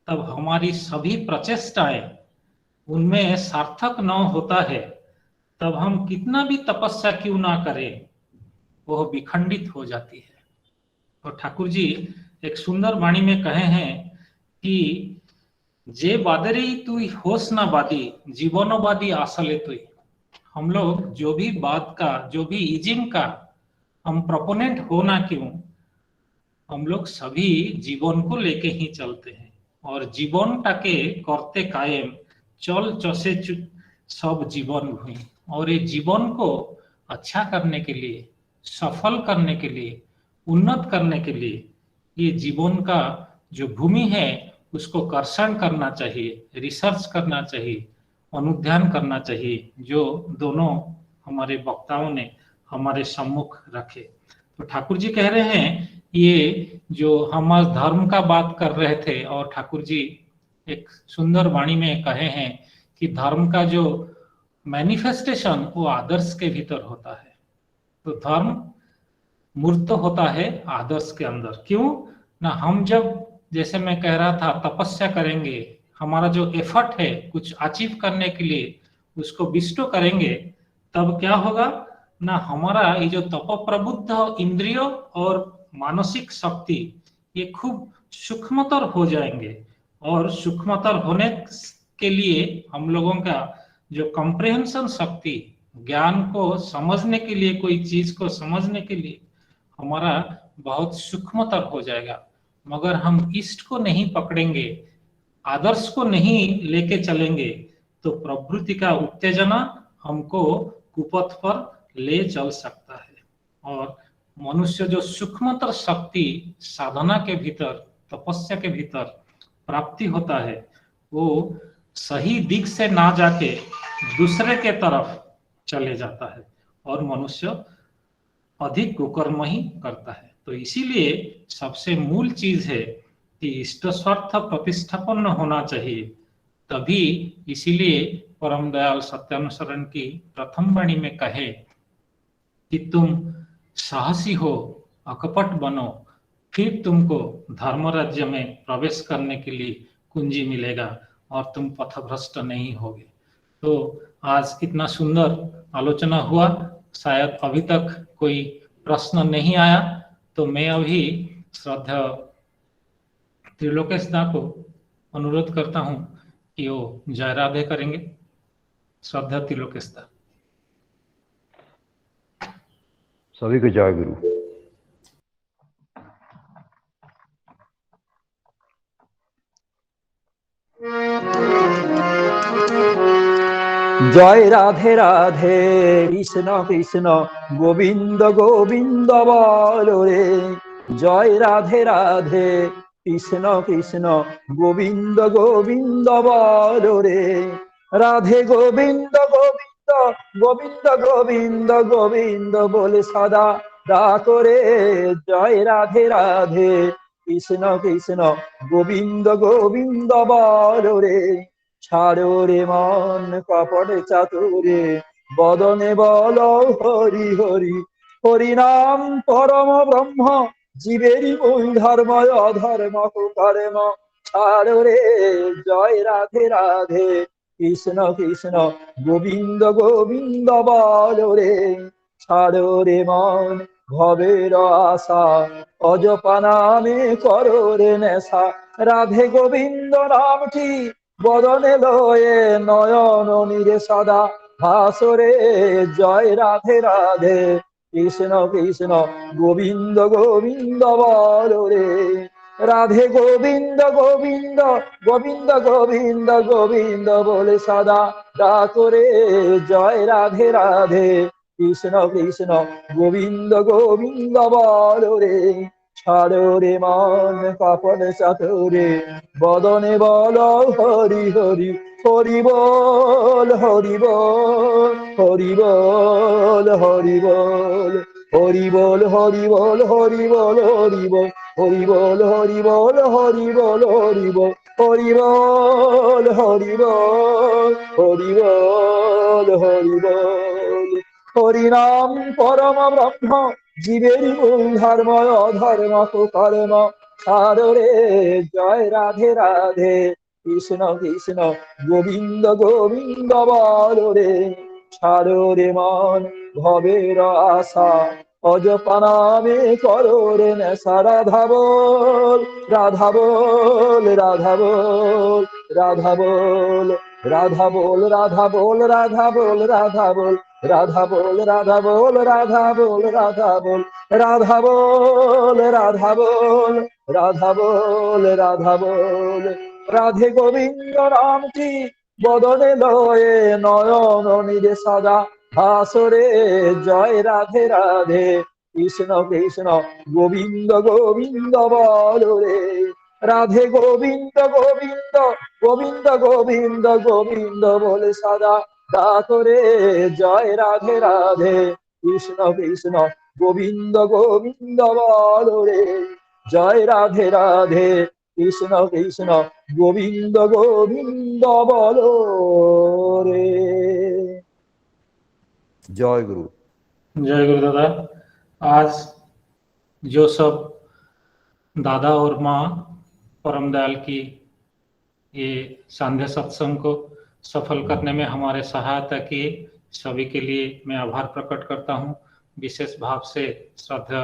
तब हमारी सभी प्रचेष्टाएं उनमें सार्थक न होता है, तब हम कितना भी तपस्या क्यों ना करें वह विखंडित हो जाती है। और ठाकुर जी एक सुंदर वाणी में कहे हैं कि जे बादरी तू होश ना बादी जीवनोबादी आसले तु। हम लोग जो भी बात का, जो भी इजिम का हम प्रोपोनेंट हो ना क्यों, हम लोग सभी जीवन को लेके ही चलते हैं, और जीवन टाके करते कायम चल चसे सब जीवन हुई। और ये जीवन को अच्छा करने के लिए, सफल करने के लिए, उन्नत करने के लिए ये जीवन का जो भूमि है उसको कर्षण करना चाहिए, रिसर्च करना चाहिए, अनुध्यान करना चाहिए, जो दोनों हमारे वक्ताओं ने हमारे सम्मुख रखे। तो ठाकुर जी कह रहे हैं ये जो हम आज धर्म का बात कर रहे थे, और ठाकुर जी एक सुंदर वाणी में कहे हैं कि धर्म का जो मैनिफेस्टेशन वो आदर्श के भीतर होता है। तो धर्म मूर्त होता है आदर्श के अंदर। क्यों ना, हम जब, जैसे मैं कह रहा था, तपस्या करेंगे, हमारा जो एफर्ट है कुछ अचीव करने के लिए उसको बिस्टो करेंगे, तब क्या होगा ना, हमारा ये जो तपप्रबुद्ध इंद्रियों और मानसिक शक्ति ये खूब सूक्ष्मतर हो जाएंगे। और सूक्ष्मतर होने के लिए हम लोगों का जो कॉम्प्रिहेंशन शक्ति, ज्ञान को समझने के लिए, कोई चीज को समझने के लिए हमारा बहुत सूक्ष्मतर हो जाएगा। मगर हम इष्ट को नहीं पकड़ेंगे, आदर्श को नहीं लेके चलेंगे, तो प्रवृत्ति का उत्तेजना हमको कुपथ पर ले चल सकता है। और मनुष्य जो सूक्ष्मतर शक्ति साधना के भीतर, तपस्या के भीतर प्राप्ति होता है, वो सही दिख से ना जाके दूसरे के तरफ चले जाता है और मनुष्य अधिक कुकर्म ही करता है। तो इसीलिए सबसे मूल चीज है कि इष्ट स्वार्थ प्रतिष्ठापन होना चाहिए। तभी इसीलिए परम दयाल सत्यानुसरण की प्रथम वाणी में कहे कि तुम साहसी हो, अकपट बनो, फिर तुमको धर्म राज्य में प्रवेश करने के लिए कुंजी मिलेगा और तुम पथभ्रष्ट नहीं होगे। तो आज इतना सुंदर आलोचना हुआ, शायद अभी तक कोई प्रश्न नहीं आया, तो मैं अभी श्रद्धा त्रिलोकेश दा को अनुरोध करता हूं कि वो जय राधे करेंगे। श्रद्धा त्रिलोकेश दा। सभी को जय गुरु। जय राधे राधे कृष्ण कृष्ण गोविंद गोविंद बोलो रे। जय राधे राधे कृष्ण कृष्ण गोविंद गोविंद बोलो रे। राधे गोविंद गोविंद गोविंद गोविंद गोविंद बोले सदा डाको रे। जय राधे राधे कृष्ण कृष्ण गोविंद गोविंद बोलो रे। ছাড়ো রে মন কপট চাতুরে বদনে বল হরি হরি। হরি নাম পরম ব্রহ্ম জীবেরই মূল ধর্ম অধর্ম কুকর্ম ছাড়ো রে। জয় রাধে রাধে কৃষ্ণ কৃষ্ণ গোবিন্দ গোবিন্দ বল রে। ছাড়ো রে মন ভবের আশা অজপা নামে করো রে নেশা। রাধে গোবিন্দ নামটি বদনে লয়ে নয়ন নিরে সদা ভাসরে। জয় রাধে রাধে কৃষ্ণ কৃষ্ণ গোবিন্দ গোবিন্দ বলো রে। রাধে গোবিন্দ গোবিন্দ গোবিন্দ গোবিন্দ গোবিন্দ বলে সদা ডাকো রে। জয় রাধে রাধে কৃষ্ণ কৃষ্ণ গোবিন্দ গোবিন্দ বলো রে। ছাড়ো রে মন কপট চাতুরে বদনে বল হরি হরি। হরি বল হরি বল হরি বল হরি বল হরি বল হরি বল হরি বল হরি বল হরি বল হরি বল হরি বল হরি বল হরি বল হরি বল হরি বল হরি বল। হরি নাম পরম ব্রহ্ম জীবেরই মূল ধর্ম অধর্ম কুকর্ম ছাড়ো রে। জয় রাধে রাধে কৃষ্ণ কৃষ্ণ গোবিন্দ গোবিন্দ বলো রে। ছাড়ো রে মন ভবের আশা অজপা নামে করো রে নেশা। রাধা বল রাধা বল রাধা বল রাধা বল রাধা বল রাধা বল রাধা বল রাধা বল রাধা বল রাধা বল রাধা বল রাধা বল রাধা বল রাধা বল রাধা বল রাধা বল। রাধে গোবিন্দ নামটি বদনে লয়ে নয়ন নিরে সদা ভাসরে। জয় রাধে রাধে কৃষ্ণ কৃষ্ণ গোবিন্দ গোবিন্দ বলো রে। রাধে গোবিন্দ গোবিন্দ গোবিন্দ গোবিন্দ গোবিন্দ বলে সদা ডাকো রে। জয় রাধে রাধে কৃষ্ণ কৃষ্ণ গোবিন্দ গোবিন্দ বলো রে। জয় রাধে রাধে কৃষ্ণ কৃষ্ণ গোবিন্দ গোবিন্দ বলো রে। জয় গুরু। जय गुरु दादा। आज जो सब दादा और माँ परम दयाल की ये सांध्य सत्संग को सफल करने में हमारे सहायता किए, सभी के लिए मैं आभार प्रकट करता हूँ। विशेष भाव से श्रद्धा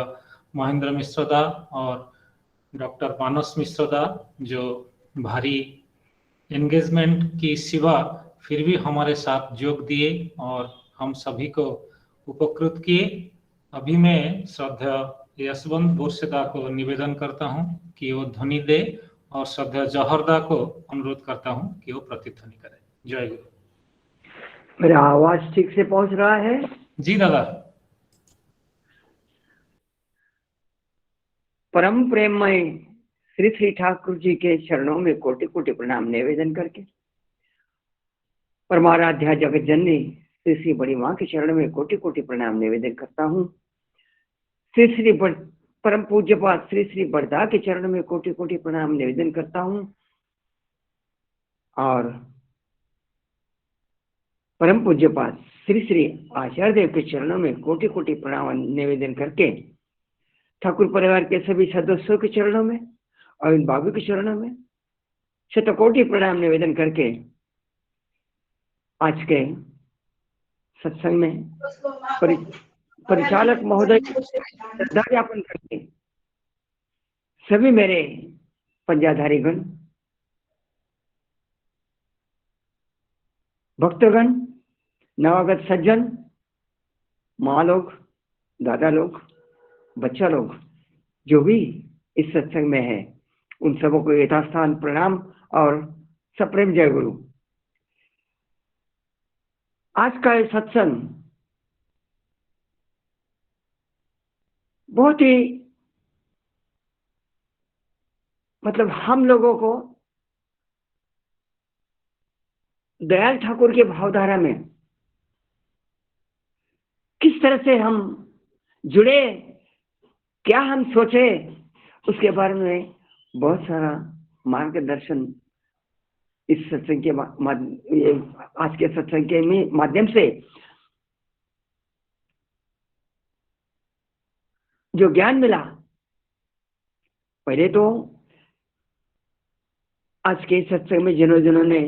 महेंद्र मिश्र दा और डॉक्टर मानस मिश्र दा, जो भारी एंगेजमेंट की सिवा फिर भी हमारे साथ जोग दिए और हम सभी को उपकृत किए। अभी मैं श्रद्धा यशवंत बोरसेदा को निवेदन करता हूं कि वो ध्वनि दे और श्रद्धा जौहरदा को अनुरोध करता हूं कि वो प्रतिध्वनि करें। जय गुरु। मेरा आवाज ठीक से पहुंच रहा है? जी दादा। परम प्रेममय श्री श्री ठाकुर जी के चरणों में कोटि कोटि प्रणाम निवेदन करके, परमाराध्या जगत जननी श्री श्री बड़ी माँ के चरण में कोटि कोटि प्रणाम निवेदन करता हूँ। श्री श्री परम पूज्य पाद श्री श्री बड़दा के चरण में कोटि कोटि प्रणाम निवेदन करता हूँ और परम पूज्य पाद श्री श्री आचार्य देव के चरणों में कोटि कोटि प्रणाम निवेदन करके, ठाकुर परिवार के सभी सदस्यों के चरणों में, अरविंद बाबू के चरणों में शतकोटि प्रणाम निवेदन करके आज के सत्संग में परिचालक महोदय श्रद्धा ज्ञापन करके सभी मेरे पंजाधारी गण, भक्तगण, नवागत सज्जन, माँ लोग, दादा लोग, बच्चा लोग जो भी इस सत्संग में है, उन सबों को यथास्थान प्रणाम और सप्रेम जय गुरु। आज का ये सत्संग बहुत ही मतलब हम लोगों को दयाल ठाकुर के भावधारा में किस तरह से हम जुड़े, क्या हम सोचे, उसके बारे में बहुत सारा मार्गदर्शन इस सत्संग के आज के सत्संग के माध्यम से जो ज्ञान मिला। पहले तो आज के सत्संग में जिन्होंने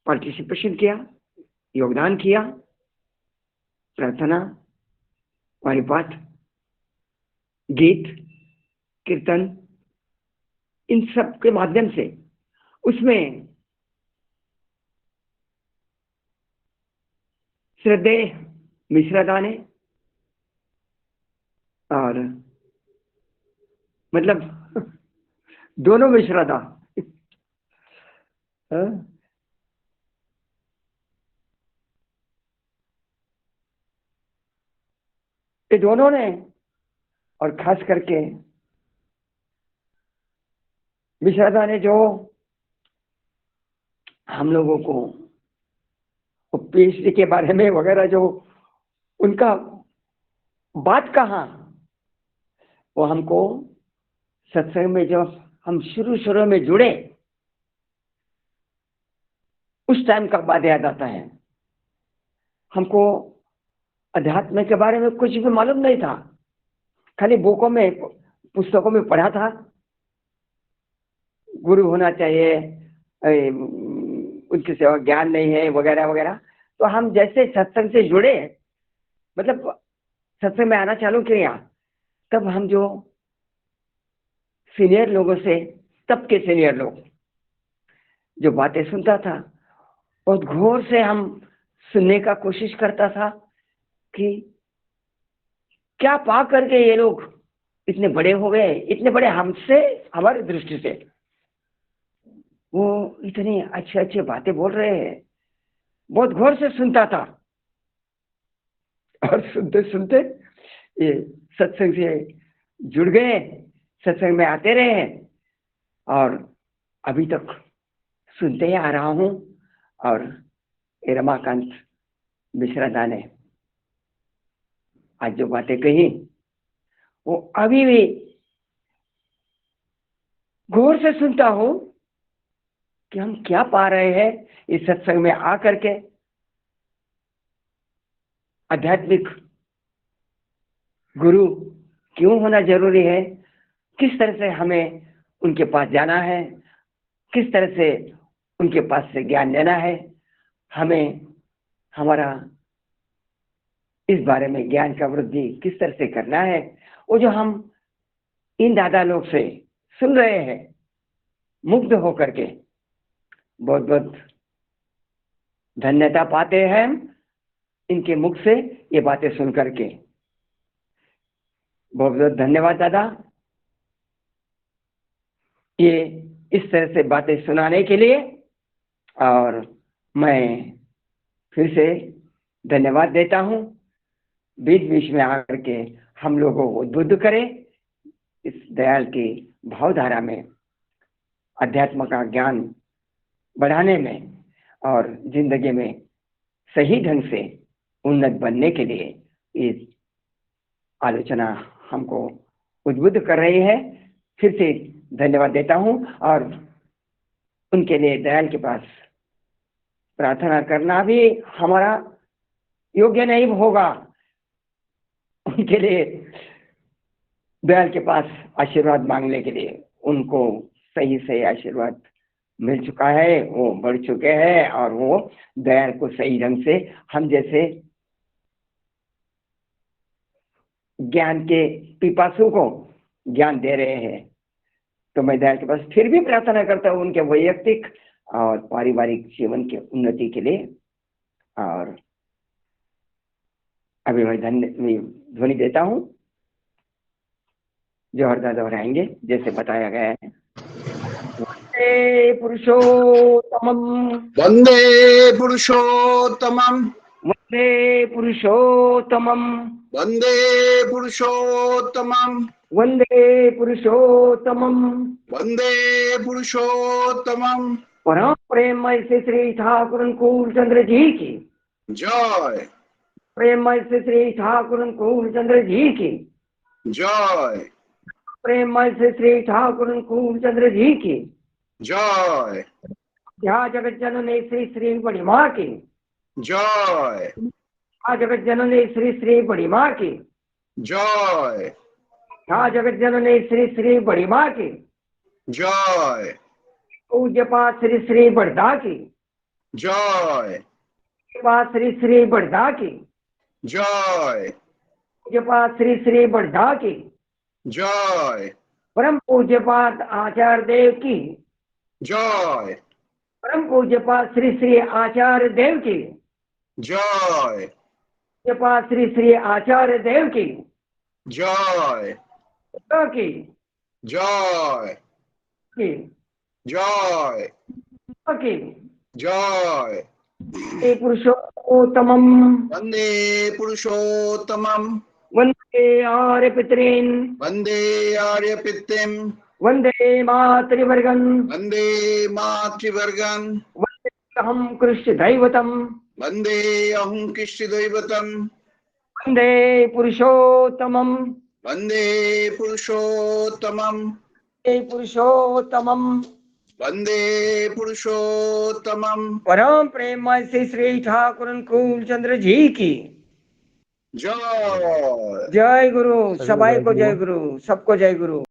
पार्टिसिपेशन किया, योगदान किया, प्रार्थना, वाणीपाठ, गीत, कीर्तन, इन सब के माध्यम से उसमें श्रद्धेय मिश्रा ने और मतलब दोनों मिश्रा दा ये दोनों ने, और खास करके मिश्रा ने जो हम लोगों को पीएचडी के बारे में वगैरह जो उनका बात कहा, वो हमको सत्संग में जब हम शुरू में जुड़े उस टाइम का बात याद आता है। हमको अध्यात्म के बारे में कुछ भी मालूम नहीं था, खाली बुकों में, पुस्तकों में पढ़ा था, गुरु होना चाहिए, उनके सिवा ज्ञान नहीं है वगैरह वगैरह। तो हम जैसे सत्संग से जुड़े, मतलब सत्संग में आना चालू किया, तब हम जो सीनियर लोगों से, तब के सीनियर लोग जो बातें सुनता था, बहुत घोर से हम सुनने का कोशिश करता था कि क्या पा करके ये लोग इतने बड़े हो गए, इतने बड़े हमसे, हमारी दृष्टि से वो इतनी अच्छी अच्छी बातें बोल रहे हैं। बहुत घोर से सुनता था और सुनते सुनते ये सत्संग से जुड़ गए, सत्संग में आते रहे और अभी तक सुनते ही आ रहा हूँ। और रमाकांत मिश्रा दा ने आज जो बातें कही वो अभी भी गौर से सुनता हूं कि हम क्या पा रहे हैं इस सत्संग में आकर के। आध्यात्मिक गुरु क्यों होना जरूरी है, किस तरह से हमें उनके पास जाना है, किस तरह से उनके पास से ज्ञान लेना है, हमें हमारा इस बारे में ज्ञान का वृद्धि किस तरह से करना है, वो जो हम इन दादा लोग से सुन रहे हैं मुग्ध होकर के, बहुत बहुत धन्यता पाते हैं हम इनके मुख से ये बातें सुन करके। बहुत बहुत धन्यवाद दादा, ये इस तरह से बातें सुनाने के लिए। और मैं फिर से धन्यवाद देता हूँ, बीच बीच में आकर के हम लोगों को उद्बुद्ध करें इस दयाल की भावधारा में, अध्यात्म का ज्ञान बढ़ाने में और जिंदगी में सही ढंग से उन्नत बनने के लिए इस आलोचना हमको उद्बुद्ध कर रही है। फिर से धन्यवाद देता हूँ और उनके लिए दयाल के पास प्रार्थना करना भी हमारा योग्य नहीं होगा, उनके लिए दयाल के पास आशीर्वाद मांगने के लिए। उनको सही से आशीर्वाद मिल चुका है, वो बढ़ चुके हैं और वो दयाल को सही ढंग से हम जैसे ज्ञान के पिपासु को ज्ञान दे रहे हैं। तो मैं दयाल के पास फिर भी प्रार्थना करता हूँ उनके वैयक्तिक और पारिवारिक जीवन के उन्नति के लिए। और अभी मैं ध्वनि देता हूँ, जो हरदा दोहराएंगे जैसे बताया गया है। वंदे पुरुषोत्तमम्, वंदे पुरुषोत्तमम्, वंदे पुरुषोत्तमम्, वंदे पुरुषोत्तमम्, वंदे पुरुषोत्तमम्, वंदे पुरुषोत्तमम्। परम प्रेममय श्री ठाकुर अनुकूल चंद्र जी की जय, प्रेममय श्री ठाकुर अनुकूल चंद्र जी की जय, प्रेममय श्री ठाकुर अनुकूल चंद्र जी की जय, या जगत जननी श्री श्री बड़ी माँ की जय, या जगत जननी श्री श्री बड़ी माँ की जय, या जगत जननी श्री श्री बड़ी माँ की जय, पूज्य पाठ श्री श्री बड़दा की जय, पाठ श्री श्री बड़दा की जय, पूज्य पाठ श्री श्री बड़दा की जय, परम पूज्य पाठ आचार्य देव की जय, परम पूज्य पाठ श्री श्री आचार्य देव की जय, पूज्य पाठ श्री श्री आचार्य देव की जय, की जय, की जय, की जय। हे पुरुषोत्तमम्, वंदे पुरुषोत्तमम्, वंदे आर्य पितॄन्, वंदे आर्य पितृम्, वंदे मातृवर्गन्, वंदे मातृवर्गन्, वंदे अहं कृष्ण दैवतम्, वंदे अहं कृष्ण दैवतम्, वंदे पुरुषोत्तमम्, वंदे पुरुषोत्तमम्, वंदे पुरुषोत्तमम्, वंदे पुरुषोत्तमम्। परम प्रेममय श्री ठाकुर अनुकूल चंद्र जी की जय, जय गुरु। सबाई को जय गुरु, सबको जय गुरु।